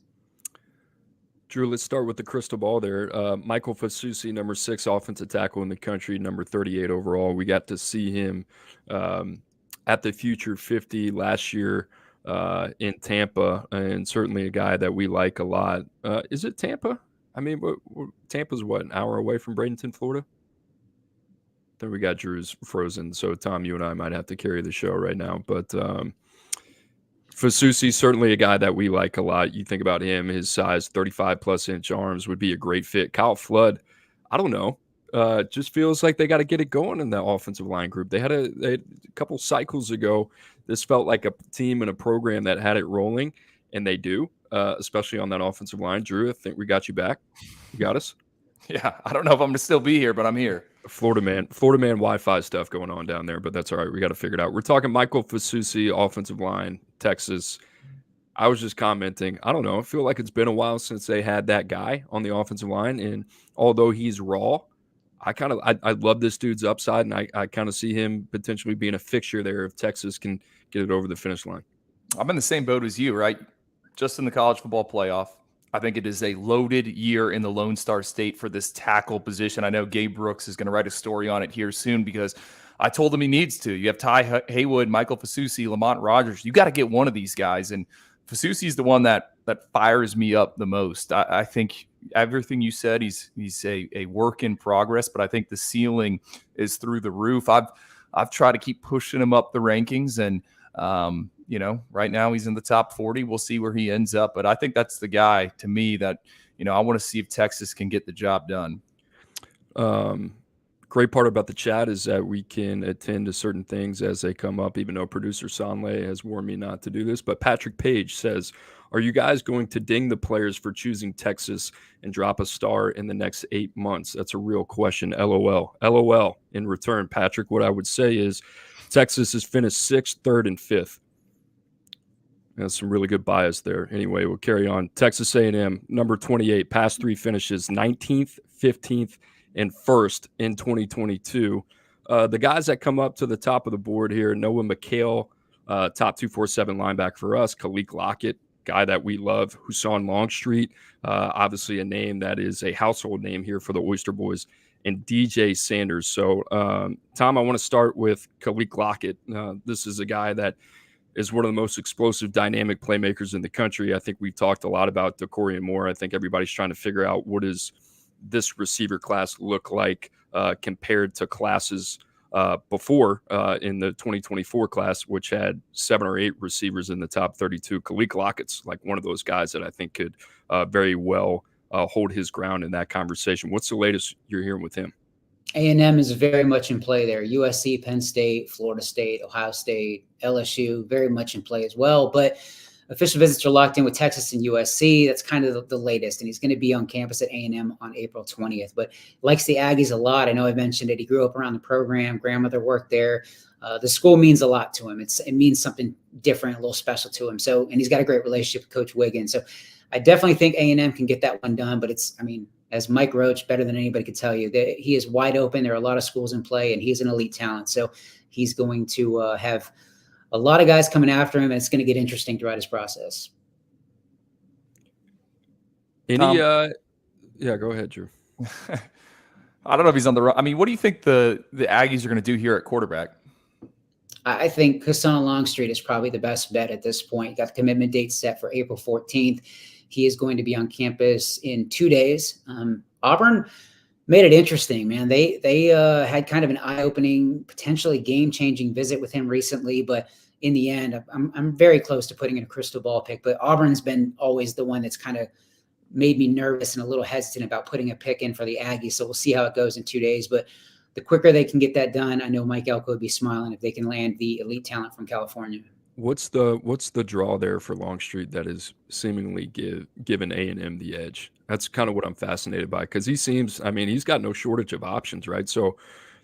Drew, let's start with the crystal ball there. Michael Fasusi, number 6 offensive tackle in the country, number 38 overall. We got to see him at the Future 50 last year in Tampa, and certainly a guy that we like a lot. Is it Tampa? I mean, Tampa's what, an hour away from Bradenton, Florida? Then we got Drew's frozen. So, Tom, you and I might have to carry the show right now. But Fasusi, certainly a guy that we like a lot. You think about him, his size, 35-plus-inch arms would be a great fit. Kyle Flood, I don't know. Just feels like they got to get it going in that offensive line group. They had a couple cycles ago. This felt like a team and a program that had it rolling, and they do, especially on that offensive line. Drew, I think we got you back. You got us? Yeah, I don't know if I'm going to still be here, but I'm here. Florida man Wi-Fi stuff going on down there, but that's all right. We got to figure it out. We're talking Michael Fasusi, offensive line, Texas. I was just commenting, I don't know, I feel like it's been a while since they had that guy on the offensive line, and although he's raw, I love this dude's upside, and I kind of see him potentially being a fixture there if Texas can get it over the finish line. I'm in the same boat as you, right? Just in the college football playoff. I think it is a loaded year in the Lone Star State for this tackle position. I know Gabe Brooks is going to write a story on it here soon because I told him he needs to. You have Ty Haywood, Michael Fasusi, Lamont Rogers. You got to get one of these guys. And Fasusi is the one that fires me up the most. I think everything you said, he's a work in progress, but I think the ceiling is through the roof. I've tried to keep pushing him up the rankings, and right now he's in the top 40. We'll see where he ends up. But I think that's the guy to me that, I want to see if Texas can get the job done. Great part about the chat is that we can attend to certain things as they come up, even though producer Sanley has warned me not to do this. But Patrick Page says, are you guys going to ding the players for choosing Texas and drop a star in the next 8 months? That's a real question. LOL. LOL. In return, Patrick, what I would say is Texas has finished 6th, 3rd, and 5th. That's some really good bias there. Anyway, we'll carry on. Texas A&M, number 28, past 3 finishes, 19th, 15th, and 1st in 2022. The guys that come up to the top of the board here, Noah McHale, top 247 linebacker for us, Kalik Lockett, guy that we love, Husan Longstreet, obviously a name that is a household name here for the Oyster Boys, and DJ Sanders. So, Tom, I want to start with Kalik Lockett. This is a guy that is one of the most explosive, dynamic playmakers in the country. I think we've talked a lot about Decorian Moore. I think everybody's trying to figure out what does this receiver class look like compared to classes before in the 2024 class, which had 7 or 8 receivers in the top 32. Kalik Lockett's like one of those guys that I think could very well hold his ground in that conversation. What's the latest you're hearing with him? A&M is very much in play there. USC, Penn State, Florida State, Ohio State, LSU, very much in play as well. But official visits are locked in with Texas and USC. That's kind of the latest. And he's going to be on campus at A&M on April 20th. But likes the Aggies a lot. I know I mentioned it. He grew up around the program. Grandmother worked there. The school means a lot to him. It means something different, a little special to him. So, and he's got a great relationship with Coach Wiggins. So I definitely think A&M can get that one done. But as Mike Roach, better than anybody could tell you, that he is wide open. There are a lot of schools in play, and he's an elite talent. So he's going to have a lot of guys coming after him, and it's going to get interesting throughout his process. Yeah, go ahead, Drew. I don't know if he's on the run. I mean, what do you think the Aggies are going to do here at quarterback? I think Husan Longstreet is probably the best bet at this point. Got the commitment date set for April 14th. He is going to be on campus in 2 days. Auburn made it interesting, man. They had kind of an eye-opening, potentially game-changing visit with him recently, but in the end, I'm very close to putting in a crystal ball pick. But Auburn's been always the one that's kind of made me nervous and a little hesitant about putting a pick in for the Aggies. So we'll see how it goes in 2 days. But the quicker they can get that done, I know Mike Elko would be smiling if they can land the elite talent from California. What's the draw there for Longstreet that is seemingly given A&M the edge? That's kind of what I'm fascinated by, because he seems, he's got no shortage of options, right? So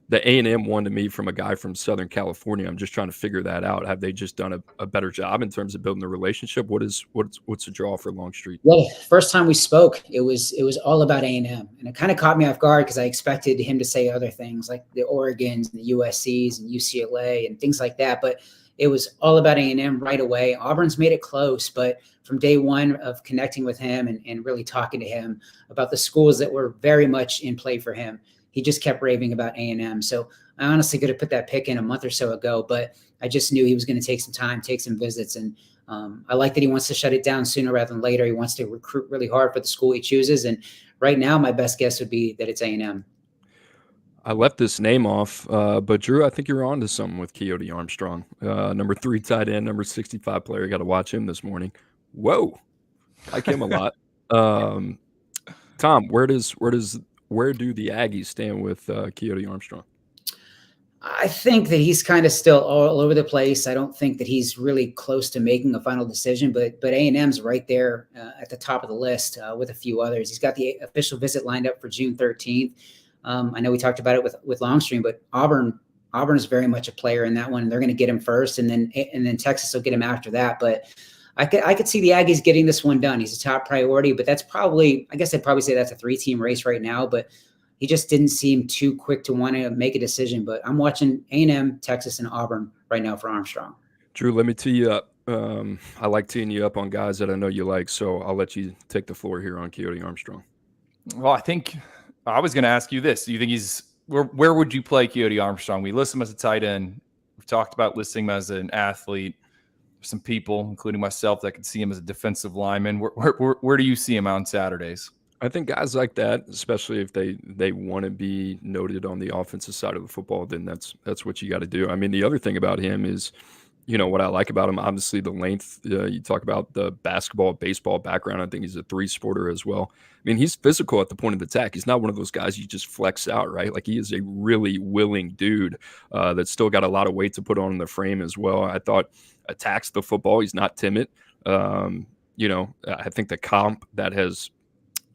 the A&M one to me from a guy from Southern California, I'm just trying to figure that out. Have they just done a better job in terms of building the relationship? What's the draw for Longstreet? Well, first time we spoke, it was all about A&M, and it kind of caught me off guard because I expected him to say other things like the Oregons and the USCs and UCLA and things like that, but it was all about A&M right away. Auburn's made it close, but from day one of connecting with him and really talking to him about the schools that were very much in play for him, he just kept raving about A&M. So I honestly could have put that pick in a month or so ago, but I just knew he was going to take some time, take some visits. And I like that he wants to shut it down sooner rather than later. He wants to recruit really hard for the school he chooses. And right now, my best guess would be that it's A&M. I left this name off, but Drew, I think you're on to something with Kyote Armstrong. Number 3 tight end, number 65 player. Got to watch him this morning. Whoa. Like him a lot. Tom, where do the Aggies stand with Kyote Armstrong? I think that he's kind of still all over the place. I don't think that he's really close to making a final decision, but A&M's right there at the top of the list with a few others. He's got the official visit lined up for June 13th. I know we talked about it with Longstream, but Auburn is very much a player in that one. They're going to get him first, and then Texas will get him after that. But I could see the Aggies getting this one done. He's a top priority, but that's probably, I guess I'd probably say that's a 3-team race right now, but he just didn't seem too quick to want to make a decision. But I'm watching A&M, Texas, and Auburn right now for Armstrong. Drew, let me tee you up. I like teeing you up on guys that I know you like, so I'll let you take the floor here on Kyote Armstrong. Well, I think I was going to ask you this. Do you think where would you play Kyote Armstrong? We list him as a tight end. We've talked about listing him as an athlete. There's some people, including myself, that could see him as a defensive lineman. Where do you see him on Saturdays? I think guys like that, especially if they want to be noted on the offensive side of the football, then that's what you got to do. I mean, the other thing about him is, what I like about him, obviously the length. You talk about the basketball, baseball background. I think he's a 3-sporter as well. I mean, he's physical at the point of attack. He's not one of those guys you just flex out, right? Like, he is a really willing dude that's still got a lot of weight to put on the frame as well. I thought attacks the football. He's not timid. I think the comp that has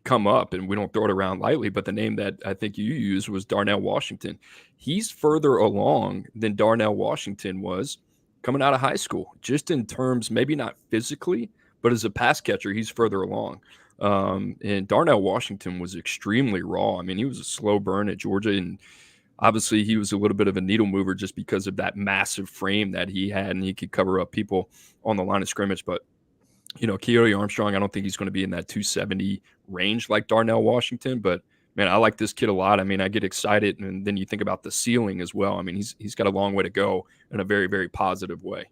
come up, and we don't throw it around lightly, but the name that I think you used was Darnell Washington. He's further along than Darnell Washington was coming out of high school, just in terms, maybe not physically, but as a pass catcher, he's further along. And Darnell Washington was extremely raw. I mean, he was a slow burn at Georgia, and obviously he was a little bit of a needle mover just because of that massive frame that he had, and he could cover up people on the line of scrimmage. But Kyote Armstrong, I don't think he's going to be in that 270 range like Darnell Washington, but man, I like this kid a lot. I mean, I get excited, and then you think about the ceiling as well. I mean, he's got a long way to go in a very, very positive way.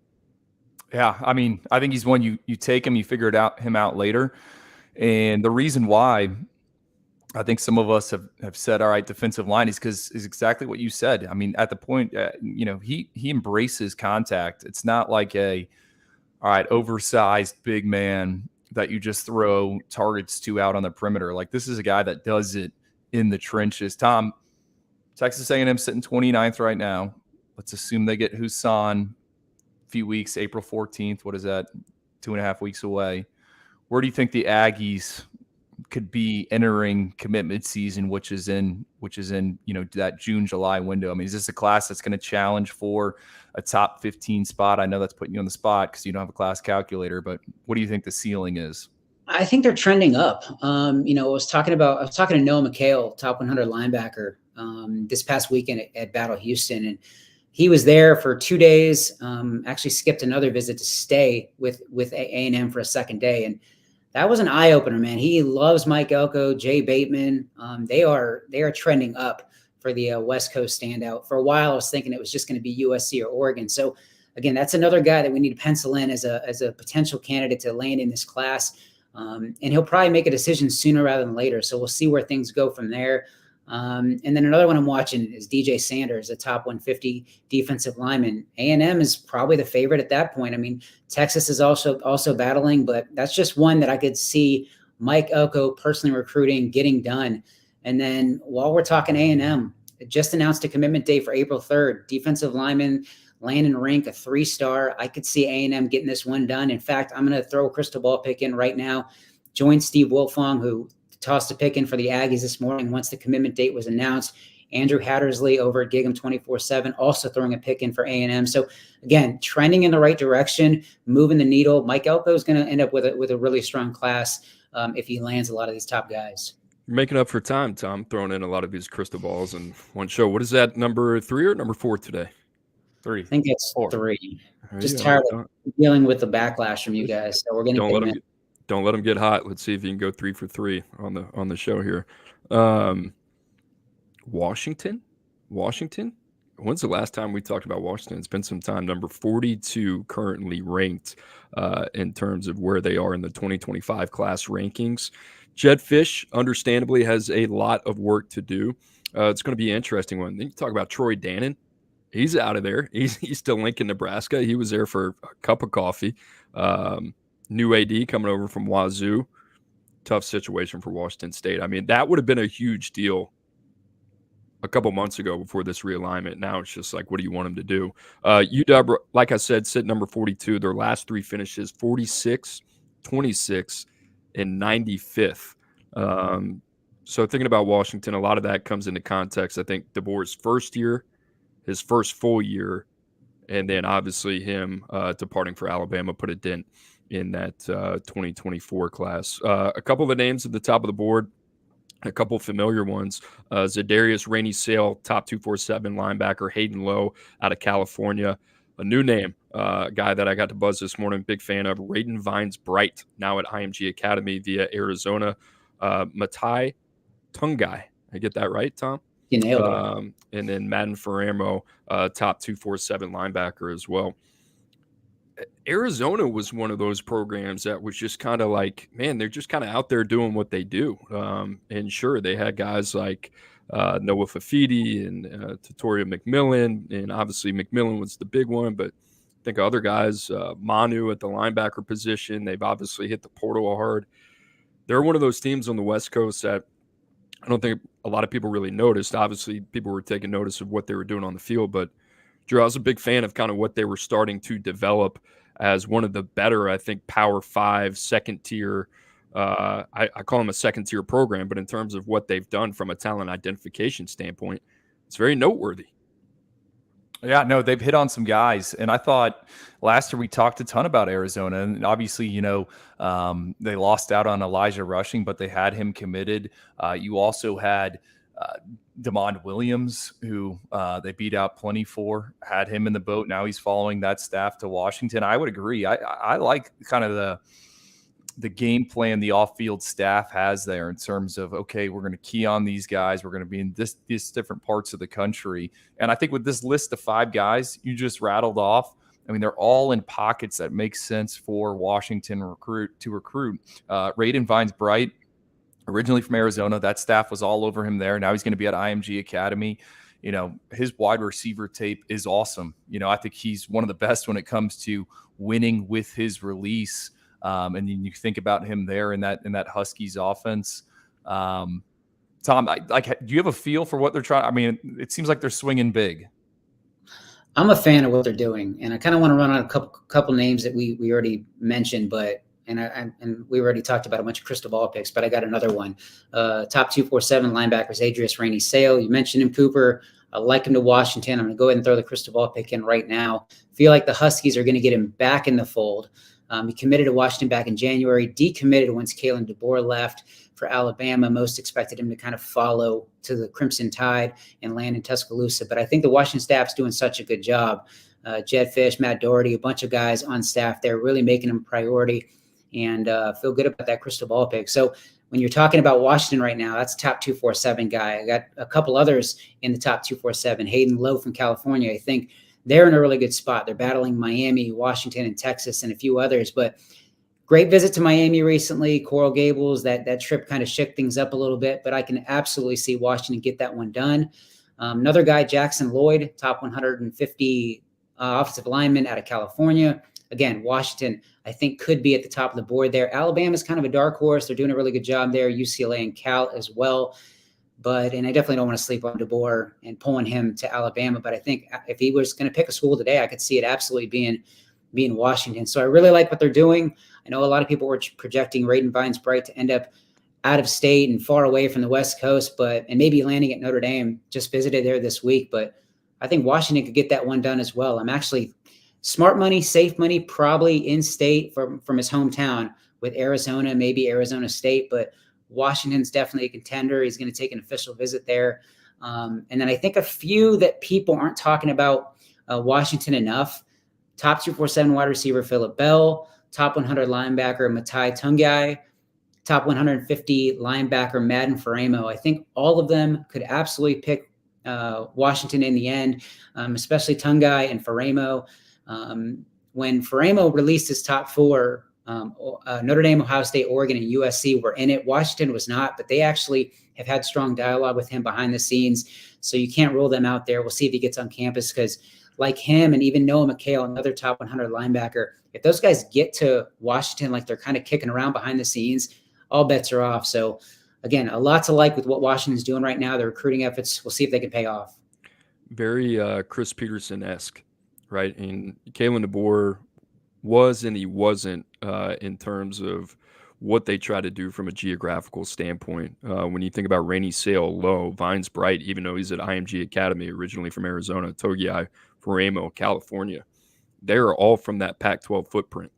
Yeah, I mean, I think he's one you take him, you figure him out later. And the reason why I think some of us have said, all right, defensive line is exactly what you said. I mean, at the point, he embraces contact. It's not like all right, oversized big man that you just throw targets to out on the perimeter. Like, this is a guy that does it in the trenches. Tom, Texas A&M sitting 29th right now. Let's assume they get Husan a few weeks, April 14th. What is that? 2.5 weeks away. Where do you think the Aggies could be entering commitment season, which is in that June, July window? I mean, is this a class that's going to challenge for a top 15 spot? I know that's putting you on the spot because you don't have a class calculator, but what do you think the ceiling is? I think they're trending up. I was talking to Noah McHale, top 100 linebacker, this past weekend at Battle Houston, and he was there for 2 days. Actually skipped another visit to stay with A&M for a second day, and that was an eye opener, man. He loves Mike Elko, Jay Bateman. They are trending up for the West Coast standout. For a while, I was thinking it was just going to be USC or Oregon. So again, that's another guy that we need to pencil in as a potential candidate to land in this class. And he'll probably make a decision sooner rather than later. So we'll see where things go from there. And then another one I'm watching is DJ Sanders, a top 150 defensive lineman. A&M is probably the favorite at that point. I mean, Texas is also battling, but that's just one that I could see Mike Elko personally recruiting, getting done. And then while we're talking A&M, it just announced a commitment date for April 3rd. Defensive lineman Landon Rink, a 3-star. I could see A&M getting this one done. In fact, I'm going to throw a crystal ball pick in right now. Join Steve Wilfong, who tossed a pick in for the Aggies this morning once the commitment date was announced. Andrew Hattersley over at Gig'em 24/7 also throwing a pick in for A&M. So again, trending in the right direction, moving the needle. Mike Elko is going to end up with a really strong class if he lands a lot of these top guys. You're making up for time, Tom, throwing in a lot of these crystal balls in one show. What is that, number 3 or number 4 today? 3. I think it's 4. 3. There Just you tired go. of dealing with the backlash from you guys. So we're going to Don't give let them them don't let them get hot. Let's see if you can go 3 for 3 on the show here. Washington. When's the last time we talked about Washington? It's been some time. Number 42 currently ranked in terms of where they are in the 2025 class rankings. Jed Fish, understandably, has a lot of work to do. It's going to be an interesting one. Then you talk about Troy Dannon. He's out of there. He's still Lincoln, Nebraska. He was there for a cup of coffee. New AD coming over from Wazoo. Tough situation for Washington State. I mean, that would have been a huge deal a couple months ago before this realignment. Now it's just like, what do you want them to do? UW, like I said, sit number 42. Their last 3 finishes, 46, 26, and 95th. So thinking about Washington, a lot of that comes into context. I think DeBoer's first year, his first full year, and then obviously him departing for Alabama put a dent in that 2024 class. A couple of the names at the top of the board, a couple familiar ones. Zadarius Rainey Sale, top 247 linebacker. Hayden Lowe out of California. A new name, guy that I got to buzz this morning, big fan of, Raiden Vines Bright, now at IMG Academy via Arizona. Matai Tungai. I get that right, Tom? You nailed it. And then Madden Ferramo, top 247 linebacker as well. Arizona was one of those programs that was just kind of like, man, they're just kind of out there doing what they do. And sure, they had guys like Noah Fafidi and Tutoria McMillan, and obviously McMillan was the big one, but I think other guys, Manu at the linebacker position, they've obviously hit the portal hard. They're one of those teams on the West Coast that I don't think a lot of people really noticed. Obviously, people were taking notice of what they were doing on the field, but Drew, I was a big fan of kind of what they were starting to develop as one of the better, I think, Power 5, second tier. I call them a second tier program, but in terms of what they've done from a talent identification standpoint, it's very noteworthy. Yeah, no, they've hit on some guys. And I thought last year we talked a ton about Arizona. And obviously, they lost out on Elijah Rushing, but they had him committed. You also had Demond Williams, who they beat out plenty for, had him in the boat. Now he's following that staff to Washington. I would agree. I like kind of the game plan the off-field staff has there in terms of, okay, we're going to key on these guys. We're going to be in these different parts of the country. And I think with this list of 5 guys you just rattled off, I mean, they're all in pockets that make sense for Washington to recruit. Raiden Vines Bright, originally from Arizona, that staff was all over him there. Now he's going to be at IMG Academy. His wide receiver tape is awesome. I think he's one of the best when it comes to winning with his release. And then you think about him there in that Huskies offense. Tom, do you have a feel for what they're trying? I mean, it seems like they're swinging big. I'm a fan of what they're doing, and I kind of want to run on a couple names that we already mentioned, but and we already talked about a bunch of crystal ball picks, but I got another one. Top 247 linebackers, Adrius Rainey Sale. You mentioned him, Cooper. I like him to Washington. I'm going to go ahead and throw the crystal ball pick in right now. Feel like the Huskies are going to get him back in the fold. He committed to Washington back in January, decommitted once Kalen DeBoer left for Alabama. Most expected him to kind of follow to the Crimson Tide and land in Tuscaloosa. But I think the Washington staff's doing such a good job. Jed Fish, Matt Doherty, a bunch of guys on staff there really making him a priority, and feel good about that crystal ball pick. So when you're talking about Washington right now, that's a top 247 guy. I got a couple others in the top 247. Hayden Lowe from California. I think they're in a really good spot. They're battling Miami, Washington, and Texas, and a few others. But great visit to Miami recently. Coral Gables, that trip kind of shook things up a little bit, but I can absolutely see Washington get that one done. Another guy, Jackson Lloyd, top 150 offensive lineman out of California. Again, Washington, I think, could be at the top of the board there. Alabama's kind of a dark horse. They're doing a really good job there. UCLA and Cal as well. And I definitely don't want to sleep on DeBoer and pulling him to Alabama. But I think if he was going to pick a school today, I could see it absolutely being Washington. So I really like what they're doing. I know a lot of people were projecting Raiden Vines Bright to end up out of state and far away from the West Coast, and maybe landing at Notre Dame. Just visited there this week, but I think Washington could get that one done as well. I'm actually smart money, safe money, probably in state from his hometown with Arizona, maybe Arizona State, but Washington's definitely a contender. He's going to take an official visit there. And then I think a few that people aren't talking about Washington enough. Top 247 wide receiver Phillip Bell, top 100 linebacker Matai Tungai, top 150 linebacker Madden Faramo. I think all of them could absolutely pick Washington in the end, especially Tungai and Faramo. When Faramo released his top four, Notre Dame, Ohio State, Oregon, and USC were in it. Washington was not, but they actually have had strong dialogue with him behind the scenes. So you can't rule them out there. We'll see if he gets on campus, because like him and even Noah McHale, another top 100 linebacker, if those guys get to Washington like they're kind of kicking around behind the scenes, all bets are off. So again, a lot to like with what Washington's doing right now. The recruiting efforts, we'll see if they can pay off. Very Chris Peterson-esque, right? And Kalen DeBoer was and he wasn't in terms of what they try to do from a geographical standpoint. When you think about Rainey Sale, Low, Vines Bright, even though he's at IMG Academy, originally from Arizona, Togiai, Faramo, California, they're all from that Pac-12 footprint,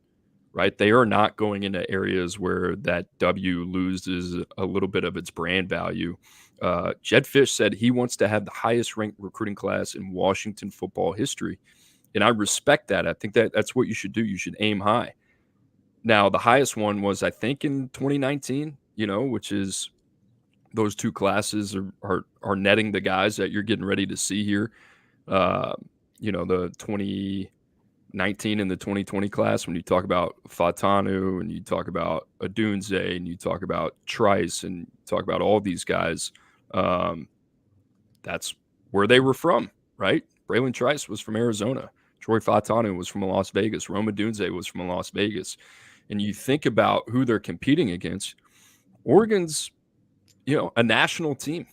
right? They are not going into areas where that W loses a little bit of its brand value. Jed Fish said he wants to have the highest ranked recruiting class in Washington football history. And I respect that. I think that's what you should do. You should aim high. Now, the highest one was, I think, in 2019, which is those two classes are netting the guys that you're getting ready to see here. The 2019 and the 2020 class, when you talk about Fatanu and you talk about Adunze and you talk about Trice and you talk about all these guys, that's where they were from, right? Braylon Trice was from Arizona. Troy Fatanu was from Las Vegas. Rome Odunze was from Las Vegas. And you think about who they're competing against, Oregon's, a national team,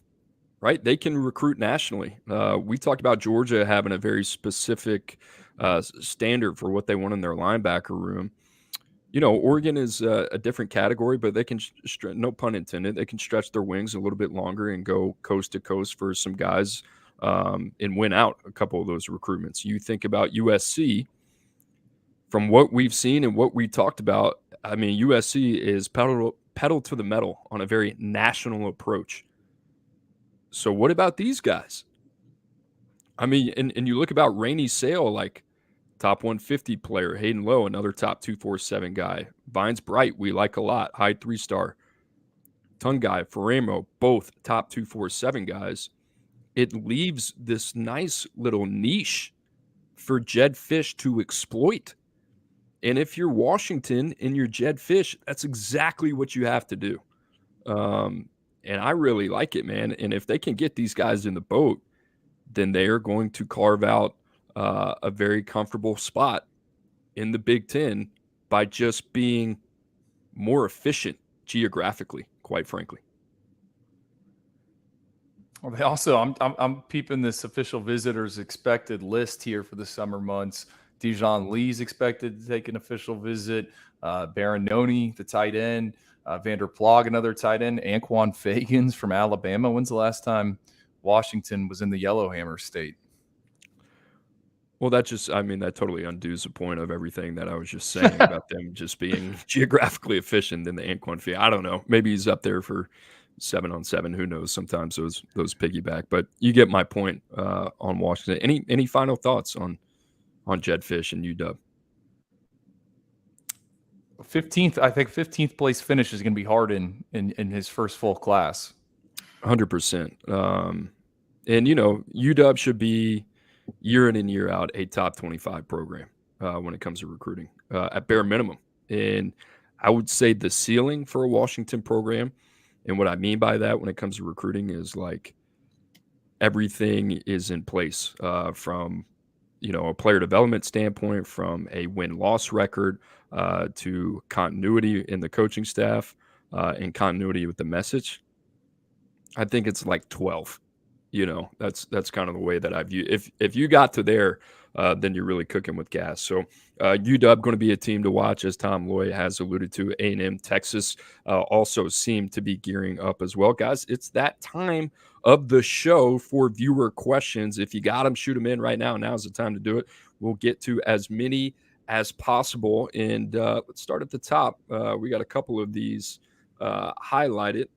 right? They can recruit nationally. We talked about Georgia having a very specific standard for what they want in their linebacker room. Oregon is a different category, but they can, no pun intended, they can stretch their wings a little bit longer and go coast to coast for some guys and win out a couple of those recruitments. You think about USC, from what we've seen and what we talked about, I mean, USC is pedal to the metal on a very national approach. So what about these guys? I mean, and you look about Rainey Sale, like top 150 player, Hayden Lowe, another top 247 guy. Vines Bright, we like a lot, high 3-star. Tungai, Faramo, both top 247 guys. It leaves this nice little niche for Jed Fish to exploit. And if you're Washington and you're Jed Fish, that's exactly what you have to do. And I really like it, man. And if they can get these guys in the boat, then they are going to carve out a very comfortable spot in the Big Ten by just being more efficient geographically, quite frankly. Well, they also, I'm peeping this official visitors expected list here for the summer months. Dijon Lee's expected to take an official visit. Baranoni, the tight end. Vander Ploeg, another tight end. Anquan Fagans from Alabama. When's the last time Washington was in the Yellowhammer State? Well, that totally undoes the point of everything that I was just saying about them just being geographically efficient in the Anquan Fagans. I don't know. Maybe he's up there for 7-on-7. Who knows? Sometimes those piggyback. But you get my point on Washington. Any final thoughts on Jed Fish and UW? 15th, I think 15th place finish is going to be hard in his first full class. 100%. And UW should be year in and year out a top 25 program when it comes to recruiting at bare minimum. And I would say the ceiling for a Washington program, and what I mean by that when it comes to recruiting, is like everything is in place from a player development standpoint, from a win-loss record to continuity in the coaching staff and continuity with the message. I think it's like 12. That's kind of the way that I view. If you got to there, then you're really cooking with gas. So UW going to be a team to watch, as Tom Loy has alluded to. A&M, Texas also seem to be gearing up as well. Guys, it's that time of the show for viewer questions. If you got them, shoot them in right now. Now's the time to do it. We'll get to as many as possible. And let's start at the top. We got a couple of these highlighted.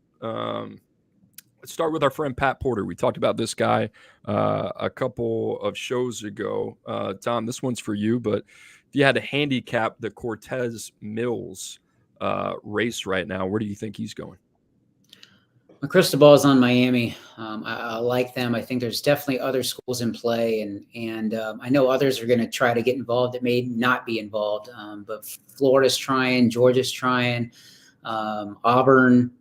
Let's start with our friend Pat Porter. We talked about this guy a couple of shows ago. Tom, this one's for you, but if you had to handicap the Cortez Mills race right now, where do you think he's going? My crystal ball is on Miami. I like them. I think there's definitely other schools in play, and I know others are going to try to get involved that may not be involved. But Florida's trying, Georgia's trying, Auburn.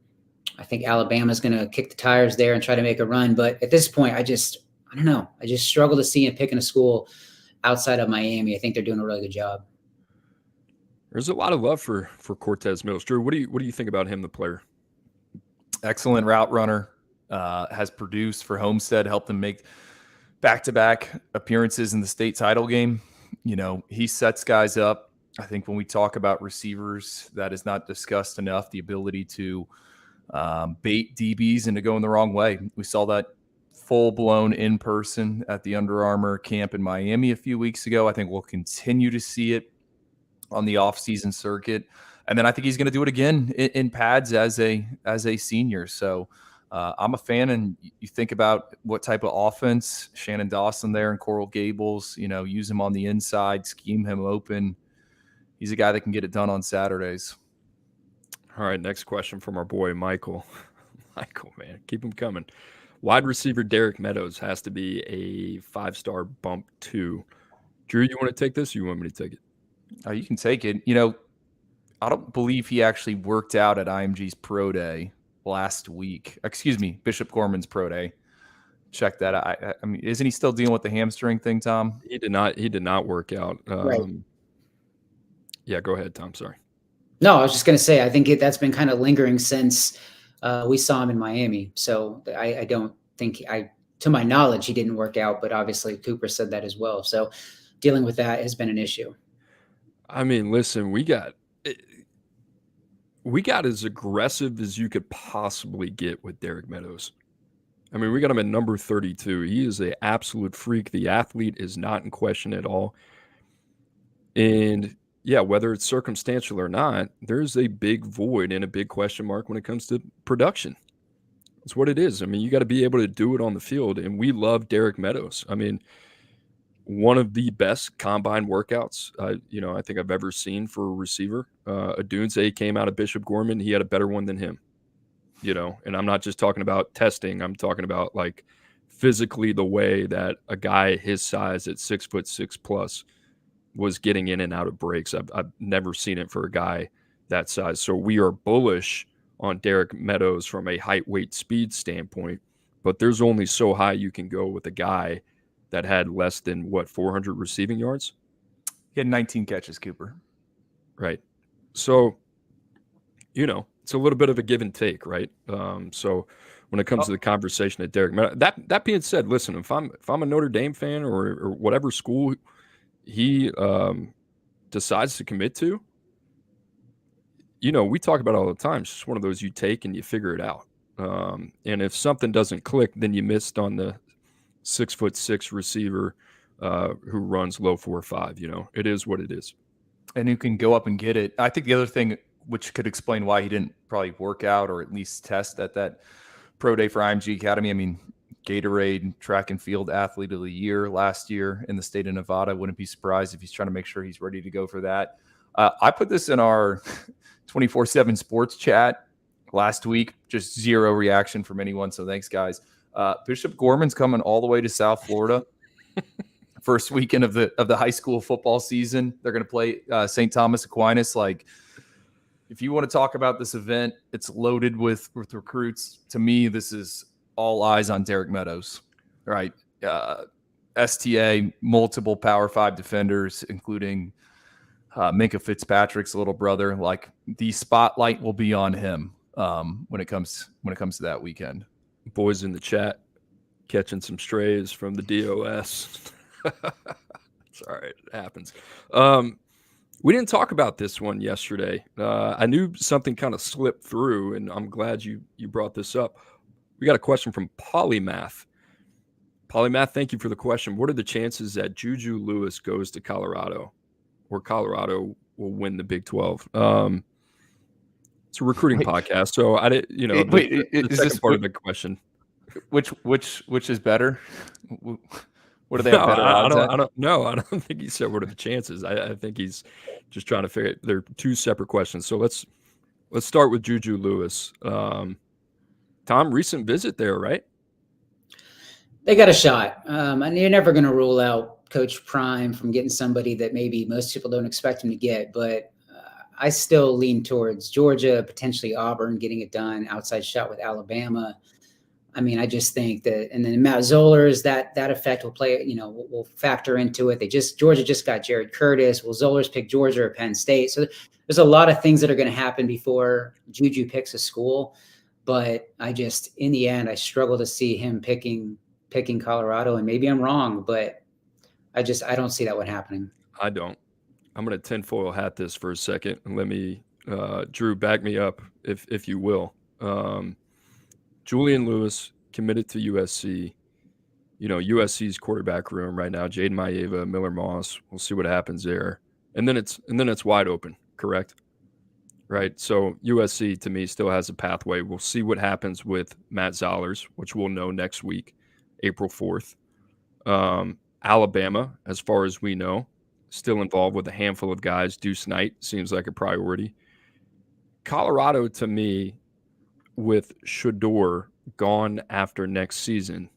I think Alabama's going to kick the tires there and try to make a run. But at this point, I don't know. I just struggle to see him picking a school outside of Miami. I think they're doing a really good job. There's a lot of love for Cortez Mills. Drew, what do you think about him, the player? Excellent route runner, has produced for Homestead, helped them make back-to-back appearances in the state title game. You know, he sets guys up. I think when we talk about receivers, that is not discussed enough, the ability to bait DBs into going the wrong way. We saw that full-blown in person at the Under Armour camp in Miami a few weeks ago. I think we'll continue to see it on the off-season circuit. And then I think he's going to do it again in pads as a senior. So I'm a fan, and you think about what type of offense, Shannon Dawson there in Coral Gables, you know, use him on the inside, scheme him open. He's a guy that can get it done on Saturdays. All right, next question from our boy Michael. Michael, man, keep him coming. Wide receiver Derek Meadows has to be a 5-star bump too. Drew, you want to take this or you want me to take it? You can take it. You know, I don't believe he actually worked out at IMG's Pro Day last week. Excuse me, Bishop Gorman's Pro Day. Check that out. I mean, isn't he still dealing with the hamstring thing, Tom? He did not work out. Right. Yeah, go ahead, Tom. Sorry. No, I was just going to say, I think that's been kind of lingering since we saw him in Miami. So I don't think to my knowledge, he didn't work out, but obviously Cooper said that as well. So dealing with that has been an issue. I mean, listen, we got as aggressive as you could possibly get with Derek Meadows. I mean, we got him at number 32. He is an absolute freak. The athlete is not in question at all. And yeah, whether it's circumstantial or not, there's a big void and a big question mark when it comes to production. That's what it is. I mean, you got to be able to do it on the field. And we love Derek Meadows. I mean, one of the best combine workouts, I think I've ever seen for a receiver. Adunze came out of Bishop Gorman. He had a better one than him, and I'm not just talking about testing. I'm talking about like physically the way that a guy his size at 6'6" plus was getting in and out of breaks. I've never seen it for a guy that size. So we are bullish on Derek Meadows from a height, weight, speed standpoint, but there's only so high you can go with a guy that had less than 400 receiving yards. He had 19 catches, Cooper. Right. So, it's a little bit of a give and take, right? So when it comes to the conversation at Derek Meadows, that being said, listen, if I'm a Notre Dame fan or whatever school he decides to commit to, we talk about it all the time. It's just one of those you take and you figure it out. And if something doesn't click, then you missed on the 6'6" receiver who runs low 4.5. It is what it is, and who can go up and get it. I think the other thing, which could explain why he didn't probably work out or at least test at that pro day for IMG Academy. I mean, Gatorade track and field athlete of the year last year in the state of Nevada. Wouldn't be surprised if he's trying to make sure he's ready to go for that. I put this in our 24/7 sports chat last week, just zero reaction from anyone. So thanks, guys. Bishop Gorman's coming all the way to South Florida. First weekend of the high school football season. They're going to play St. Thomas Aquinas. Like, if you want to talk about this event, it's loaded with recruits. To me, this is all eyes on Derek Meadows, right? STA, multiple Power 5 defenders, including Minka Fitzpatrick's little brother. Like, the spotlight will be on him when it comes to that weekend. Boys in the chat catching some strays from the DOS. It's all right. It happens. We didn't talk about this one yesterday. I knew something kind of slipped through, and I'm glad you brought this up. We got a question from Polymath. Polymath, thank you for the question. What are the chances that Juju Lewis goes to Colorado, or Colorado will win the Big 12? It's a recruiting podcast, so I didn't. The second part of the question. Which is better? What do they have better odds at? I don't think he said what are the chances. I think he's just trying to figure it. They're two separate questions. So let's start with Juju Lewis. Tom, recent visit there, right? They got a shot. And you're never going to rule out Coach Prime from getting somebody that maybe most people don't expect him to get. But I still lean towards Georgia, potentially Auburn getting it done, outside shot with Alabama. I mean, I just think that, and then Matt Zollers, that effect will play, will factor into it. Georgia just got Jared Curtis. Will Zollers pick Georgia or Penn State? So there's a lot of things that are going to happen before Juju picks a school. But in the end, I struggle to see him picking Colorado, and maybe I'm wrong, but I don't see that one happening. I don't. I'm going to tinfoil hat this for a second, and let me, Drew, back me up if you will. Julian Lewis committed to USC. USC's quarterback room right now, Jaden Maeva, Miller Moss. We'll see what happens there. And then it's wide open, correct? Right. So USC to me still has a pathway. We'll see what happens with Matt Zollers, which we'll know next week, April 4th. Alabama, as far as we know, still involved with a handful of guys. Deuce Knight seems like a priority. Colorado to me, with Shedeur gone after next season,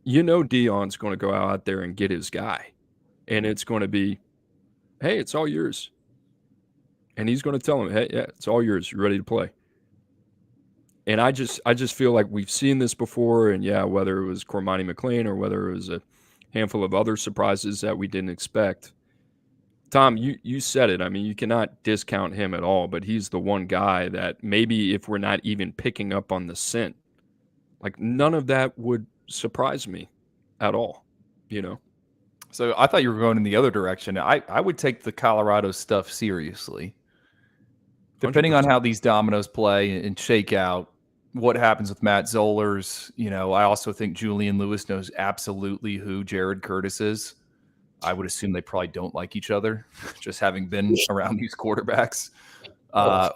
Deion's going to go out there and get his guy. And it's going to be, hey, it's all yours. And he's going to tell him, hey, yeah, it's all yours. You're ready to play. And I just feel like we've seen this before. And, yeah, whether it was Cormani McLean or whether it was a handful of other surprises that we didn't expect. Tom, you said it. I mean, you cannot discount him at all, but he's the one guy that maybe if we're not even picking up on the scent, like none of that would surprise me at all, So I thought you were going in the other direction. I would take the Colorado stuff seriously. Depending 100%. On how these dominoes play and shake out, what happens with Matt Zollers, I also think Julian Lewis knows absolutely who Jared Curtis is. I would assume they probably don't like each other, just having been around these quarterbacks.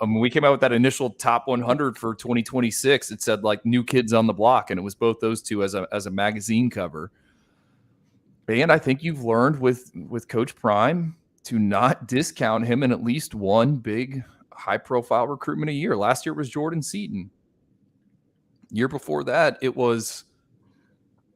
We came out with that initial top 100 for 2026. It said like new kids on the block, and it was both those two as a magazine cover. And I think you've learned with Coach Prime to not discount him in at least one big high-profile recruitment a year. Last year was Jordan Seaton. Year before that, it was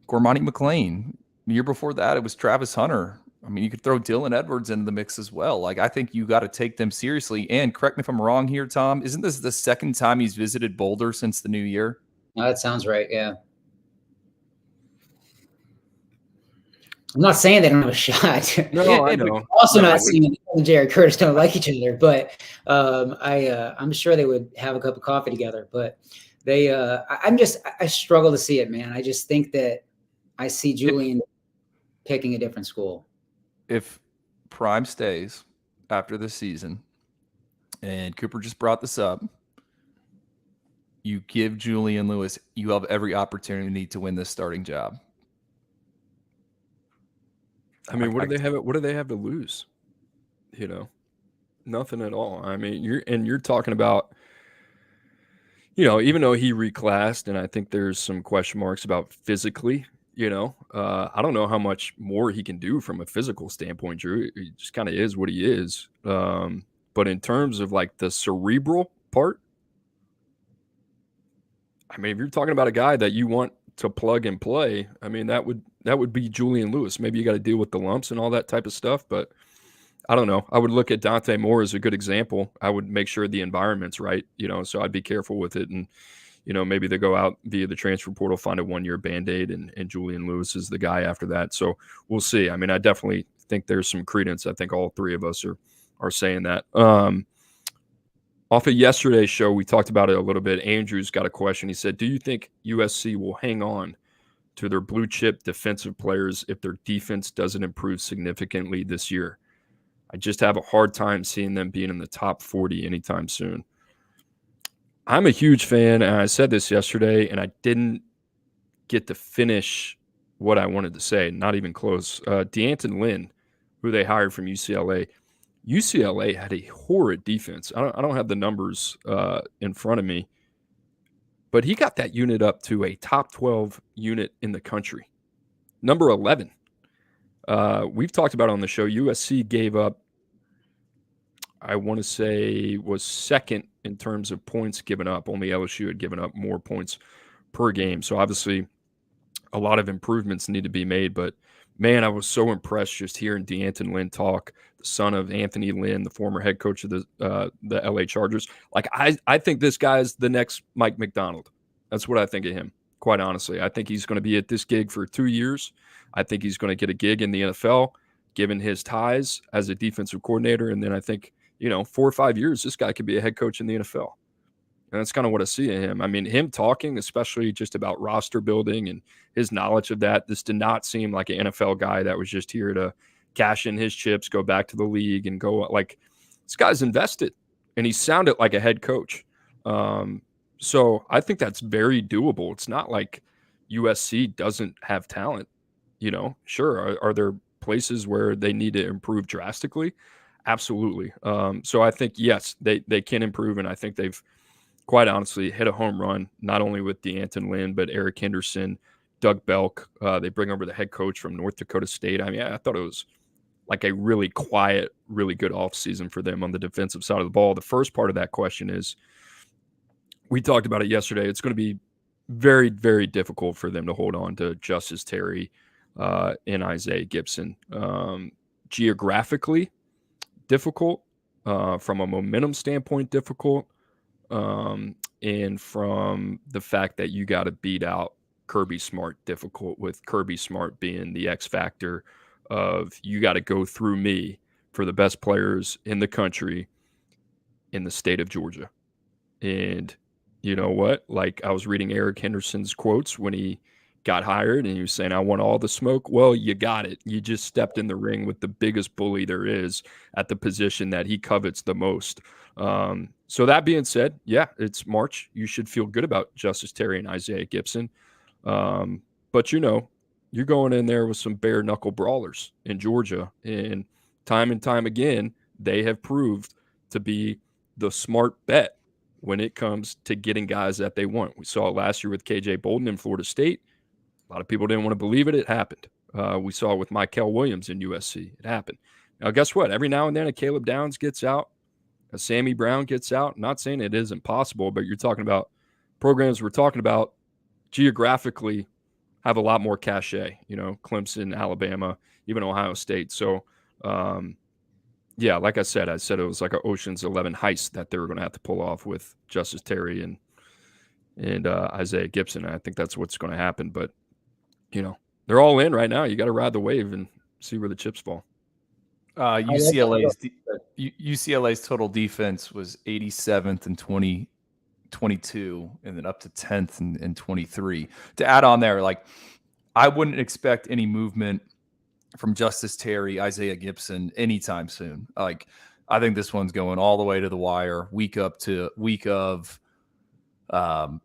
Cormani McLean. The year before that, it was Travis Hunter. I mean, you could throw Dylan Edwards into the mix as well. Like, I think you got to take them seriously. And correct me if I'm wrong here, Tom, isn't this the second time he's visited Boulder since the new year? No, that sounds right, yeah. I'm not saying they don't have a shot. No, I know. I'm also not saying that Jared Curtis don't like each other, but I'm sure they would have a cup of coffee together. But I struggle to see it, man. I just think that I see Julian picking a different school. If Prime stays after the season, and Cooper just brought this up, you give Julian Lewis, you have every opportunity to win this starting job. I mean, what do they have to lose? Nothing at all. I mean, you're talking about, even though he reclassed, and I think there's some question marks about physically. I don't know how much more he can do from a physical standpoint, Drew. He just kind of is what he is. But in terms of like the cerebral part, I mean, if you're talking about a guy that you want to plug and play, I mean, that would be Julian Lewis. Maybe you got to deal with the lumps and all that type of stuff, but I don't know. I would look at Dante Moore as a good example. I would make sure the environment's right, so I'd be careful with it. And maybe they go out via the transfer portal, find a 1-year Band-Aid, and Julian Lewis is the guy after that. So we'll see. I mean, I definitely think there's some credence. I think all three of us are saying that. Off of yesterday's show, we talked about it a little bit. Andrew's got a question. He said, do you think USC will hang on to their blue chip defensive players if their defense doesn't improve significantly this year? I just have a hard time seeing them being in the top 40 anytime soon. I'm a huge fan, and I said this yesterday, and I didn't get to finish what I wanted to say, not even close. D'Anton Lynn, who they hired from UCLA. UCLA had a horrid defense. I don't have the numbers in front of me, but he got that unit up to a top 12 unit in the country. Number 11. We've talked about on the show, USC gave up, I want to say, was second in terms of points given up. Only LSU had given up more points per game. So obviously a lot of improvements need to be made. But, man, I was so impressed just hearing D'Anton Lynn talk, the son of Anthony Lynn, the former head coach of the LA Chargers. Like, I think this guy's the next Mike McDonald. That's what I think of him, quite honestly. I think he's going to be at this gig for 2 years. I think he's going to get a gig in the NFL, given his ties as a defensive coordinator. And then I think, 4 or 5 years, this guy could be a head coach in the NFL. And that's kind of what I see in him. I mean, him talking, especially just about roster building and his knowledge of that, this did not seem like an NFL guy that was just here to cash in his chips, go back to the league and go like, this guy's invested, and he sounded like a head coach. So I think that's very doable. It's not like USC doesn't have talent. Sure. Are there places where they need to improve drastically? Absolutely. So I think, yes, they can improve. And I think they've quite honestly hit a home run, not only with D'Anton Lynn, but Eric Henderson, Doug Belk. They bring over the head coach from North Dakota State. I mean, I thought it was like a really quiet, really good offseason for them on the defensive side of the ball. The first part of that question is, we talked about it yesterday. It's going to be very, very difficult for them to hold on to Justice Terry and Isaiah Gibson. Geographically difficult, from a momentum standpoint difficult, and from the fact that you got to beat out Kirby Smart difficult, with Kirby Smart being the X factor of you got to go through me for the best players in the country in the state of Georgia. And you know what? Like, I was reading Eric Henderson's quotes when he got hired, and he was saying, I want all the smoke. Well, you got it. You just stepped in the ring with the biggest bully there is at the position that he covets the most. So that being said, yeah, it's March. You should feel good about Justice Terry and Isaiah Gibson. But you're going in there with some bare knuckle brawlers in Georgia, and time again, they have proved to be the smart bet when it comes to getting guys that they want. We saw it last year with KJ Bolden in Florida State. A lot of people didn't want to believe it. It happened. We saw it with Michael Williams in USC. It happened. Now, guess what? Every now and then a Caleb Downs gets out, a Sammy Brown gets out. I'm not saying it isn't possible, but you're talking about programs we're talking about geographically have a lot more cachet, Clemson, Alabama, even Ohio State. So, yeah, like I said it was like an Ocean's 11 heist that they were going to have to pull off with Justice Terry and Isaiah Gibson. And I think that's what's going to happen. But, they're all in right now. You got to ride the wave and see where the chips fall. UCLA's total defense was 87th in 2022, and then up to 10th in 23. To add on there, like, I wouldn't expect any movement from Justice Terry, Isaiah Gibson anytime soon. Like, I think this one's going all the way to the wire, week of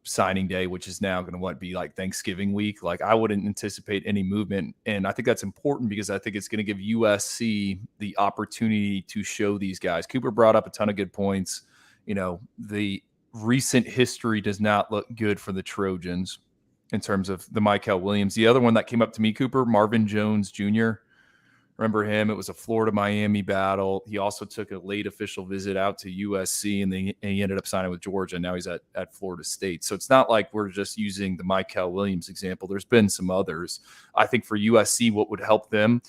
signing day, which is now going to be like Thanksgiving week. Like, I wouldn't anticipate any movement. And I think that's important because I think it's going to give USC the opportunity to show these guys. Cooper brought up a ton of good points. The recent history does not look good for the Trojans in terms of the Michael Williams. The other one that came up to me, Cooper, Marvin Jones Jr. Remember him? It was a Florida-Miami battle. He also took a late official visit out to USC, and he ended up signing with Georgia. Now he's at Florida State. So it's not like we're just using the Michael Williams example. There's been some others. I think for USC, what would help them,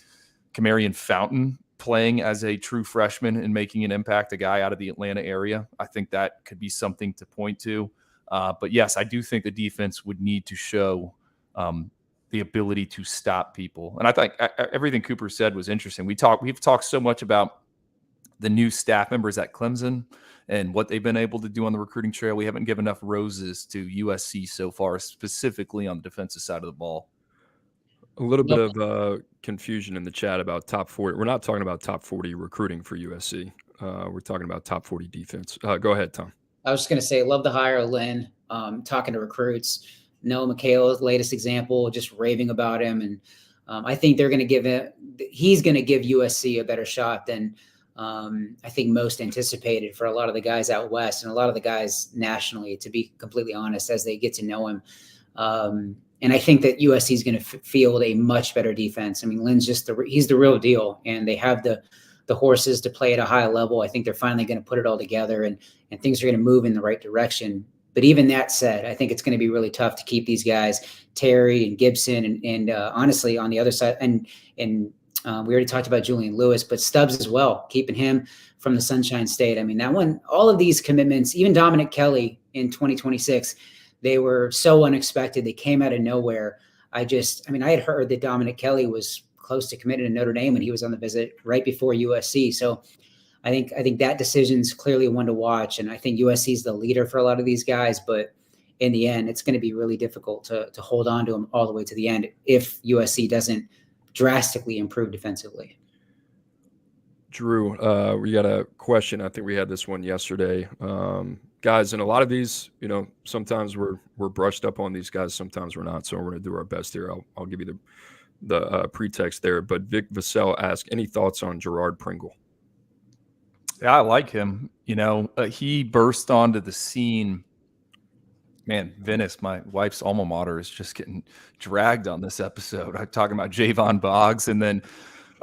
Camarion Fountain playing as a true freshman and making an impact, a guy out of the Atlanta area. I think that could be something to point to. But yes, I do think the defense would need to show the ability to stop people. And I think everything Cooper said was interesting. We've talked so much about the new staff members at Clemson and what they've been able to do on the recruiting trail. We haven't given enough roses to USC so far, specifically on the defensive side of the ball. A little bit of confusion in the chat about top 40. We're not talking about top 40 recruiting for USC. We're talking about top 40 defense. Go ahead, Tom. I was just going to say, love the hire of Lynn, talking to recruits. Noah McHale's latest example, just raving about him. And I think they're going to he's going to give USC a better shot than I think most anticipated for a lot of the guys out west and a lot of the guys nationally, to be completely honest, as they get to know him. And I think that USC is going to field a much better defense. I mean, Lynn's he's the real deal, and they have the horses to play at a high level. I think they're finally going to put it all together, and things are going to move in the right direction. But even that said, I think it's going to be really tough to keep these guys, Terry and Gibson, and honestly on the other side, and we already talked about Julian Lewis, but Stubbs as well, keeping him from the Sunshine State. I mean, that one, all of these commitments, even Dominic Kelly in 2026, they were so unexpected. They came out of nowhere. I had heard that Dominic Kelly was close to committing to Notre Dame when he was on the visit right before USC. So I think that decision's clearly one to watch. And I think USC is the leader for a lot of these guys, but in the end, it's going to be really difficult to hold on to them all the way to the end if USC doesn't drastically improve defensively. Drew, we got a question. I think we had this one yesterday. Guys, and a lot of these, sometimes we're brushed up on these guys, sometimes we're not. So we're going to do our best here. I'll give you the pretext there. But Vic Vassell asked, any thoughts on Gerard Pringle? Yeah, I like him. He burst onto the scene. Man, Venice, my wife's alma mater, is just getting dragged on this episode. I'm talking about Javon Boggs, and then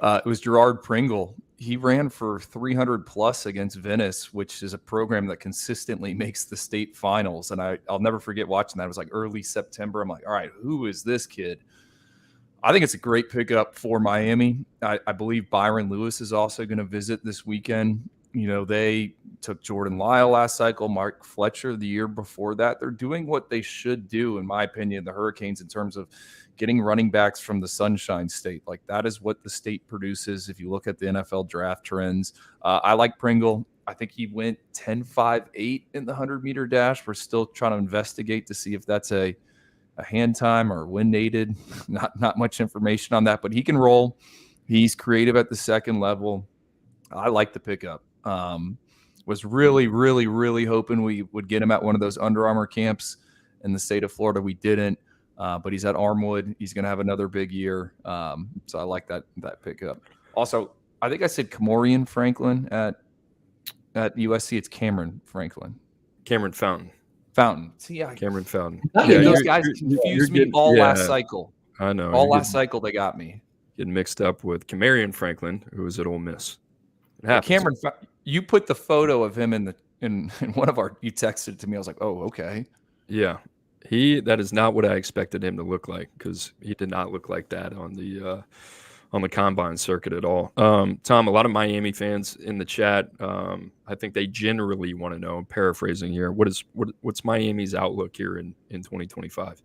it was Gerard Pringle. He ran for 300 plus against Venice, which is a program that consistently makes the state finals. And I'll never forget watching that. It was like early September. I'm like, all right, who is this kid? I think it's a great pickup for Miami. I believe Byron Lewis is also going to visit this weekend. They took Jordan Lyle last cycle, Mark Fletcher the year before that. They're doing what they should do, in my opinion, the Hurricanes, in terms of getting running backs from the Sunshine State. Like, that is what the state produces. If you look at the NFL draft trends, I like Pringle. I think he went 10.58 in the 100-meter dash. We're still trying to investigate to see if that's a hand time or wind aided. Not much information on that, but he can roll. He's creative at the second level. I like the pickup. Was really, really, really hoping we would get him at one of those Under Armour camps in the state of Florida. We didn't, but he's at Armwood. He's going to have another big year. So I like that pickup. Also, I think I said Kamorian Franklin at USC. It's Cameron Franklin. Cameron Fountain. See, yeah, Cameron Fountain. Yeah, those guys confused me all last cycle. I know. Last cycle they got me. Getting mixed up with Kamarion Franklin, who was at Ole Miss. Cameron, you put the photo of him in one of you texted it to me. I was like, oh, okay. Yeah. That is not what I expected him to look like, because he did not look like that on the combine circuit at all. Tom, a lot of Miami fans in the chat, I think they generally want to know, I'm paraphrasing here, what's Miami's outlook here in 2025?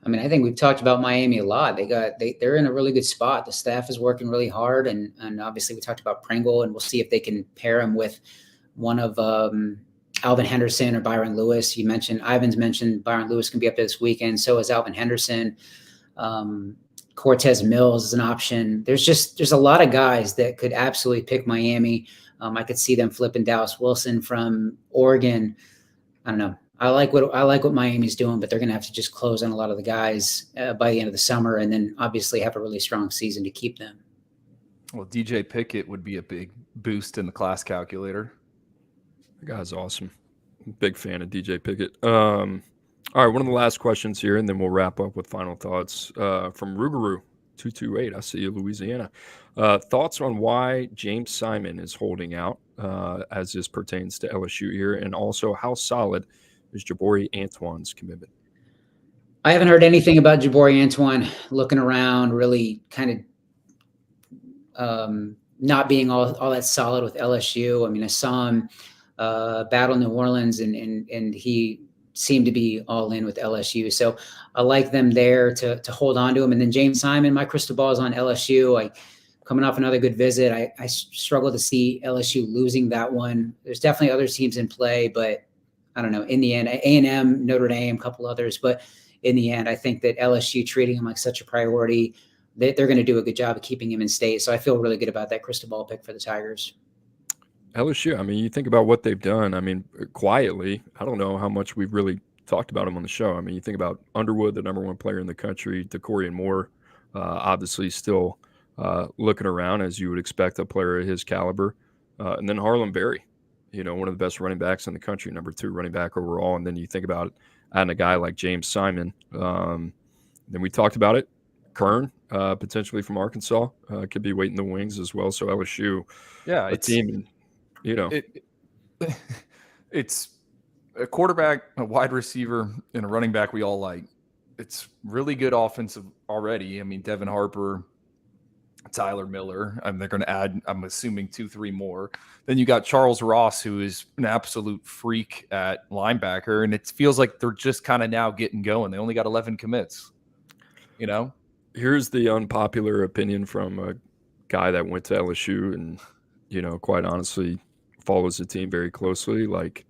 I mean, I think we've talked about Miami a lot. They're in a really good spot. The staff is working really hard, and obviously we talked about Pringle, and we'll see if they can pair him with one of Alvin Henderson or Byron Lewis. Ivins mentioned Byron Lewis can be up there this weekend. So is Alvin Henderson. Cortez Mills is an option. There's a lot of guys that could absolutely pick Miami. I could see them flipping Dallas Wilson from Oregon. I don't know. I like what Miami's doing, but they're going to have to just close on a lot of the guys by the end of the summer, and then obviously have a really strong season to keep them. Well, DJ Pickett would be a big boost in the class calculator. The guy's awesome. Big fan of DJ Pickett. All right, one of the last questions here, and then we'll wrap up with final thoughts from Rougarou228. I see you, Louisiana. Thoughts on why James Simon is holding out as this pertains to LSU here, and also how solid is Jabari Antoine's commitment? I haven't heard anything about Jabari Antoine. Looking around, really kind of not being all that solid with LSU. I mean, I saw him battle New Orleans, and he seemed to be all in with LSU. So I like them there to hold on to him. And then James Simon, my crystal ball is on LSU. Coming off another good visit, I struggle to see LSU losing that one. There's definitely other teams in play, but I don't know. In the end, A&M, Notre Dame, a couple others, but in the end, I think that LSU treating him like such a priority, they're going to do a good job of keeping him in state. So I feel really good about that crystal ball pick for the Tigers. LSU, I mean, you think about what they've done. I mean, quietly, I don't know how much we've really talked about them on the show. I mean, you think about Underwood, the #1 player in the country, DeCorian Moore, obviously still looking around as you would expect a player of his caliber. And then Harlem Berry, one of the best running backs in the country, number 2 running back overall. And then you think about adding a guy like James Simon. Then we talked about it. Kern, potentially from Arkansas, could be waiting the wings as well. So LSU, a team, it's a quarterback, a wide receiver, and a running back we all like. It's really good offensive already. I mean, Devin Harper, Tyler Miller. They're going to add, I'm assuming, 2-3 more. Then you got Charles Ross, who is an absolute freak at linebacker, and it feels like they're just kind of now getting going. They only got 11 commits. Here's the unpopular opinion from a guy that went to LSU and, quite honestly follows the team very closely. Like,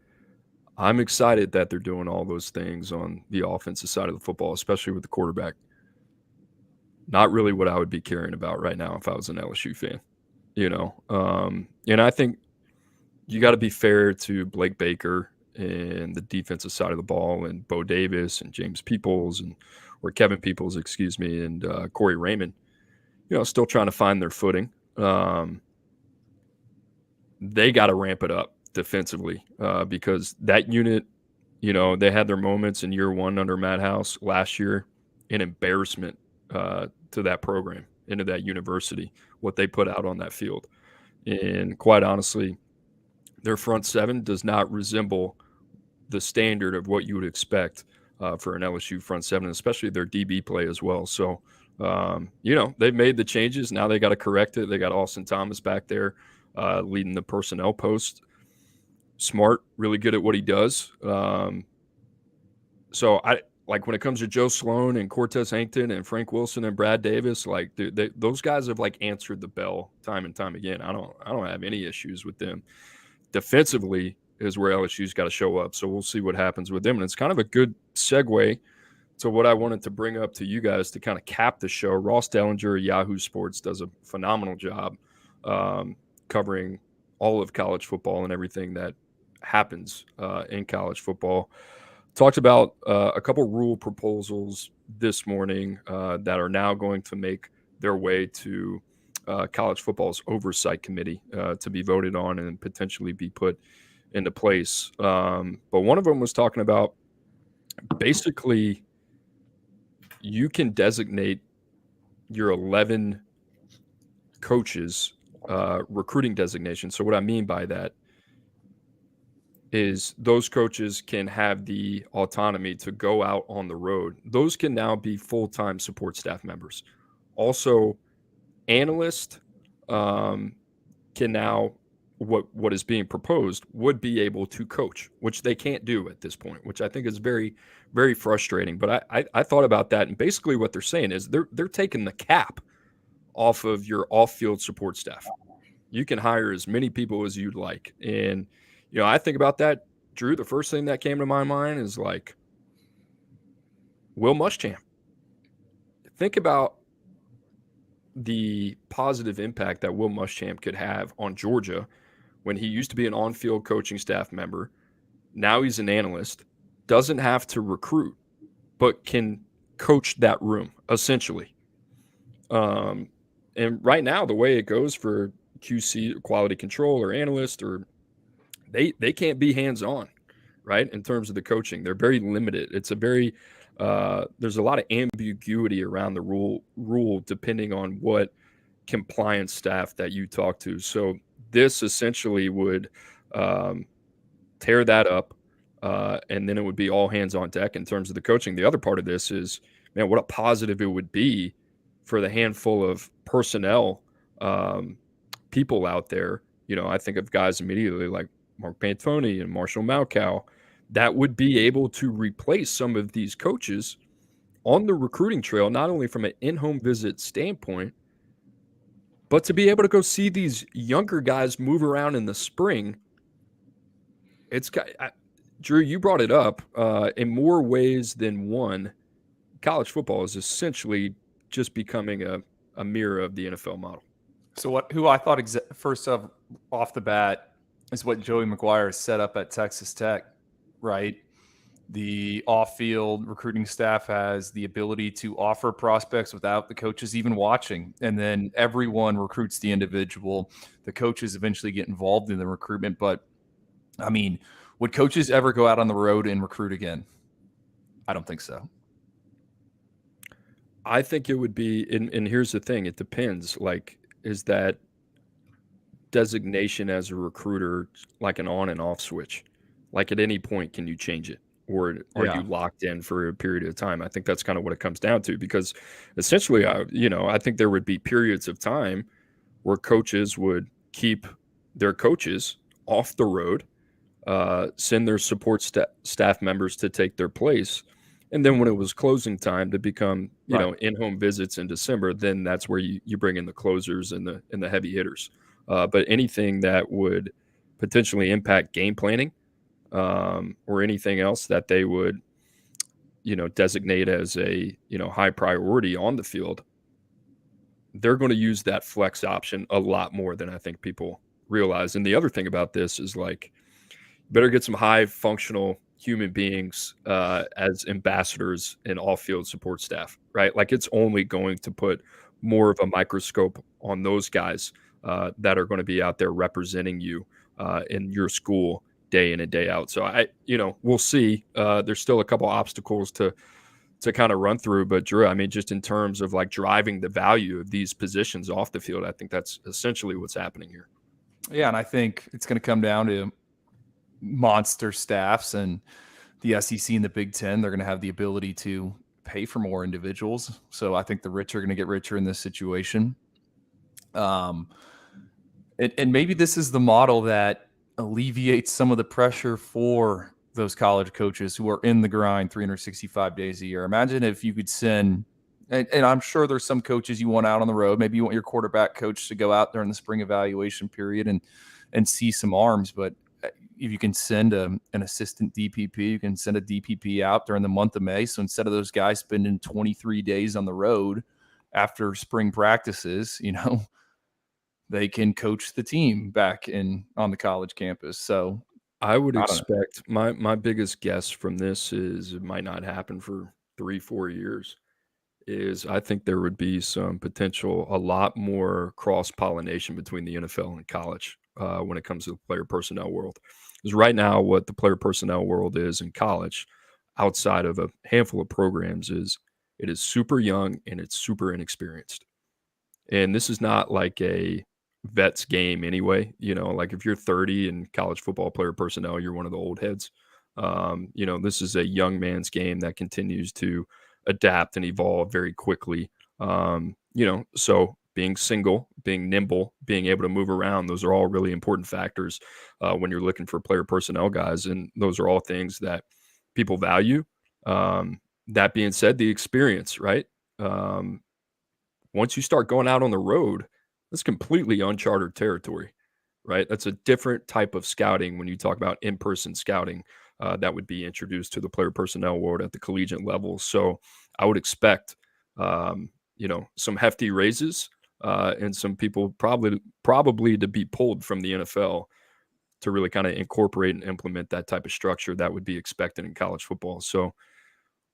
I'm excited that they're doing all those things on the offensive side of the football, especially with the quarterback. Not really what I would be caring about right now if I was an LSU fan, and I think you got to be fair to Blake Baker and the defensive side of the ball and Bo Davis and James Peoples or Kevin Peoples, excuse me, and Corey Raymond, still trying to find their footing. They got to ramp it up defensively because that unit, they had their moments in year 1 under Matt House last year, an embarrassment to that program, into that university, what they put out on that field. And quite honestly, their front 7 does not resemble the standard of what you would expect for an LSU front 7, especially their DB play as well. So, they've made the changes. Now they got to correct it. They got Austin Thomas back there leading the personnel post. Smart, really good at what he does. So I like when it comes to Joe Sloan and Cortez Hankton and Frank Wilson and Brad Davis, like those guys have like answered the bell time and time again. I don't have any issues with them. Defensively is where LSU's got to show up. So we'll see what happens with them. And it's kind of a good segue to what I wanted to bring up to you guys to kind of cap the show. Ross Dellinger at Yahoo Sports does a phenomenal job covering all of college football and everything that happens in college football. Talked about a couple rule proposals this morning that are now going to make their way to college football's oversight committee to be voted on and potentially be put into place. But one of them was talking about basically you can designate your 11 coaches recruiting designation. So what I mean by that is those coaches can have the autonomy to go out on the road. Those can now be full-time support staff members. Also, analyst can now, what is being proposed, would be able to coach, which they can't do at this point, which I think is very, very frustrating. But I thought about that, and basically what they're saying is they're taking the cap off of your off-field support staff. You can hire as many people as you'd like. And I think about that, Drew. The first thing that came to my mind is like Will Muschamp. Think about the positive impact that Will Muschamp could have on Georgia when he used to be an on-field coaching staff member. Now he's an analyst, doesn't have to recruit, but can coach that room, essentially. And right now, the way it goes for QC, quality control, or analyst, or they can't be hands-on, right, in terms of the coaching. They're very limited. It's a very there's a lot of ambiguity around the rule depending on what compliance staff that you talk to. So this essentially would tear that up, and then it would be all hands on deck in terms of the coaching. The other part of this is, man, what a positive it would be for the handful of personnel people out there. I think of guys immediately like Mark Pantoni and Marshall Malkow that would be able to replace some of these coaches on the recruiting trail, not only from an in-home visit standpoint, but to be able to go see these younger guys move around in the spring. It's Drew, you brought it up in more ways than one. College football is essentially just becoming a mirror of the NFL model. So who I thought first off the bat is what Joey McGuire set up at Texas Tech, right? The off-field recruiting staff has the ability to offer prospects without the coaches even watching. And then everyone recruits the individual. The coaches eventually get involved in the recruitment. But, I mean, would coaches ever go out on the road and recruit again? I don't think so. I think it would be, and here's the thing, it depends. Like, is that designation as a recruiter like an on and off switch? Like at any point, can you change it? Or are you locked in for a period of time? I think that's kind of what it comes down to, because essentially, I think there would be periods of time where coaches would keep their coaches off the road, send their support staff members to take their place. And then when it was closing time to become, in-home visits in December, then that's where you bring in the closers and the heavy hitters. But anything that would potentially impact game planning, or anything else that they would, designate as a, high priority on the field, they're going to use that flex option a lot more than I think people realize. And the other thing about this is, like, better get some high functional human beings as ambassadors and off-field support staff, right? Like, it's only going to put more of a microscope on those guys that are going to be out there representing you in your school day in and day out. So we'll see. There's still a couple obstacles to kind of run through, but Drew, I mean, just in terms of like driving the value of these positions off the field, I think that's essentially what's happening here. Yeah, and I think it's going to come down to monster staffs, and the SEC and the Big Ten, they're going to have the ability to pay for more individuals. So I think the rich are going to get richer in this situation. And maybe this is the model that alleviates some of the pressure for those college coaches who are in the grind 365 days a year. Imagine if you could send, and I'm sure there's some coaches you want out on the road. Maybe you want your quarterback coach to go out during the spring evaluation period and see some arms. But if you can send an assistant DPP, you can send a DPP out during the month of May. So instead of those guys spending 23 days on the road after spring practices, they can coach the team back on the college campus. So I would expect my biggest guess from this is it might not happen for 3-4 years. Is I think there would be some potential, a lot more cross-pollination between the NFL and college when it comes to the player personnel world. Because right now, what the player personnel world is in college, outside of a handful of programs, is it is super young and it's super inexperienced. And this is not like a vets game anyway. Like if you're 30 in college football player personnel, you're one of the old heads. This is a young man's game that continues to adapt and evolve very quickly. So being single, being nimble, being able to move around, those are all really important factors when you're looking for player personnel guys. And those are all things that people value. That being said, the experience, right? Once you start going out on the road, that's completely uncharted territory, right? That's a different type of scouting when you talk about in-person scouting that would be introduced to the player personnel world at the collegiate level. So I would expect, some hefty raises and some people probably to be pulled from the NFL to really kind of incorporate and implement that type of structure that would be expected in college football. So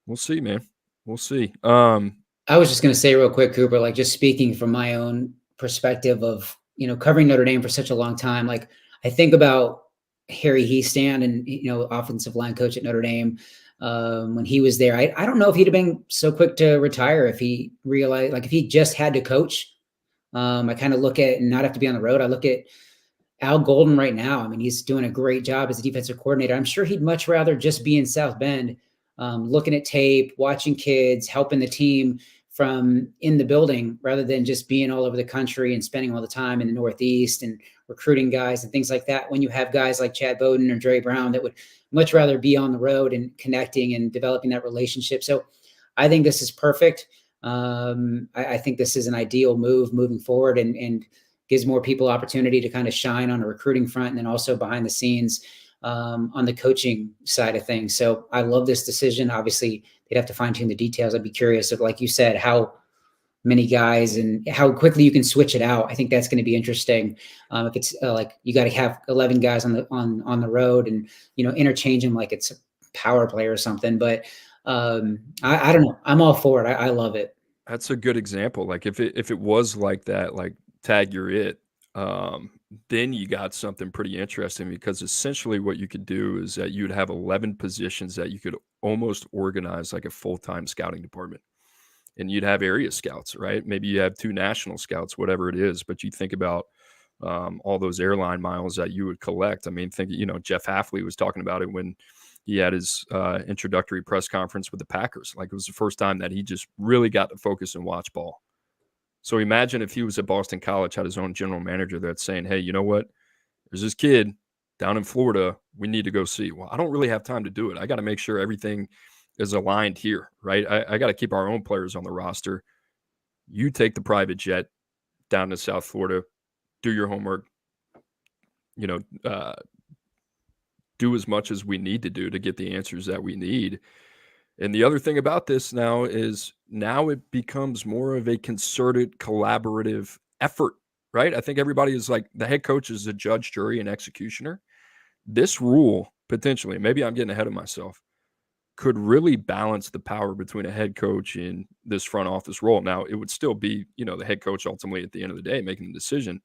we'll see, man. We'll see. I was just going to say real quick, Cooper, like just speaking from my own perspective of, covering Notre Dame for such a long time. Like I think about Harry Hiestand and, offensive line coach at Notre Dame when he was there. I don't know if he'd have been so quick to retire if he realized, like if he just had to coach. I kind of look at and not have to be on the road. I look at Al Golden right now. I mean, he's doing a great job as a defensive coordinator. I'm sure he'd much rather just be in South Bend, looking at tape, watching kids, helping the team from in the building rather than just being all over the country and spending all the time in the Northeast and recruiting guys and things like that. When you have guys like Chad Bowden or Dre Brown that would much rather be on the road and connecting and developing that relationship. So I think this is perfect. I think this is an ideal move moving forward and gives more people opportunity to kind of shine on a recruiting front and then also behind the scenes on the coaching side of things. So I love this decision. Obviously, they'd have to fine tune the details. I'd be curious of, like you said, how many guys and how quickly you can switch it out. I think that's going to be interesting. If it's like you got to have 11 guys on the road and interchange them like it's power play or something. But I don't know. I'm all for it. I love it. That's a good example. Like if it was like that, like tag you're it, then you got something pretty interesting, because essentially what you could do is that you'd have 11 positions that you could almost organize like a full-time scouting department. And you'd have area scouts, right? Maybe you have 2 national scouts, whatever it is. But you think about all those airline miles that you would collect. I mean, think, Jeff Hafley was talking about it when he had his introductory press conference with the Packers. Like, it was the first time that he just really got to focus and watch ball. So imagine if he was at Boston College, had his own general manager that's saying, hey, you know what? There's this kid down in Florida we need to go see. Well, I don't really have time to do it. I got to make sure everything is aligned here, right? I got to keep our own players on the roster. You take the private jet down to South Florida, do your homework, do as much as we need to do to get the answers that we need. And the other thing about this now is it becomes more of a concerted, collaborative effort, right? I think everybody is like, the head coach is a judge, jury, and executioner. This rule, potentially, maybe I'm getting ahead of myself, could really balance the power between a head coach and this front office role. Now, it would still be, the head coach ultimately at the end of the day making the decision.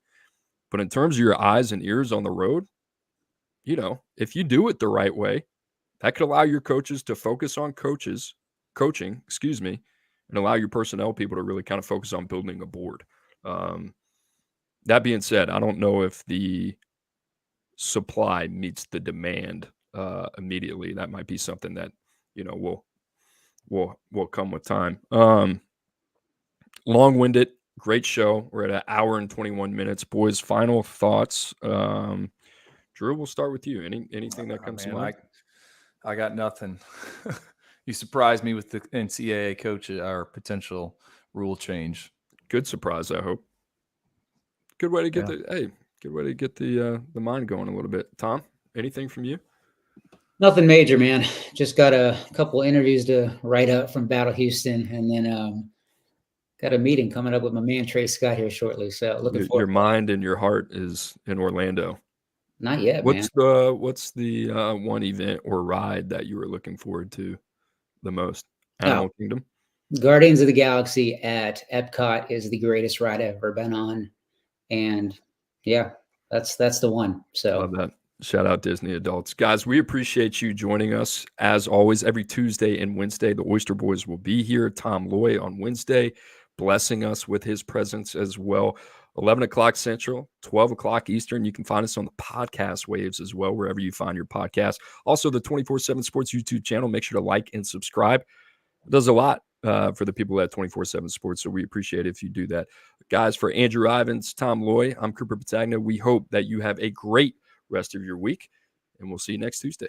But in terms of your eyes and ears on the road, if you do it the right way, that could allow your coaches to focus on coaching, and allow your personnel people to really kind of focus on building a board. That being said, I don't know if the supply meets the demand immediately. That might be something that, will come with time. Long-winded, great show. We're at 1 hour and 21 minutes. Boys, final thoughts. Drew, we'll start with you. Anything that comes to mind? I got nothing. You surprised me with the NCAA coach or potential rule change. Good surprise, I hope. Good way to get the mind going a little bit. Tom, anything from you? Nothing major, man. Just got a couple interviews to write up from Battle Houston, and then got a meeting coming up with my man Trey Scott here shortly. So looking forward. Your mind and your heart is in Orlando. Not yet, man. What's the one event or ride that you were looking forward to the most? Animal Kingdom? Guardians of the Galaxy at Epcot is the greatest ride I've ever been on. And yeah, that's the one. So love that. Shout out Disney adults. Guys, we appreciate you joining us. As always, every Tuesday and Wednesday, the Oyster Boys will be here. Tom Loy on Wednesday, blessing us with his presence as well. 11 o'clock Central, 12 o'clock Eastern. You can find us on the podcast waves as well, wherever you find your podcast. Also, the 24/7 Sports YouTube channel. Make sure to like and subscribe. It does a lot for the people at 24/7 Sports, so we appreciate it if you do that. Guys, for Andrew Ivins, Tom Loy, I'm Cooper Petagna. We hope that you have a great rest of your week, and we'll see you next Tuesday.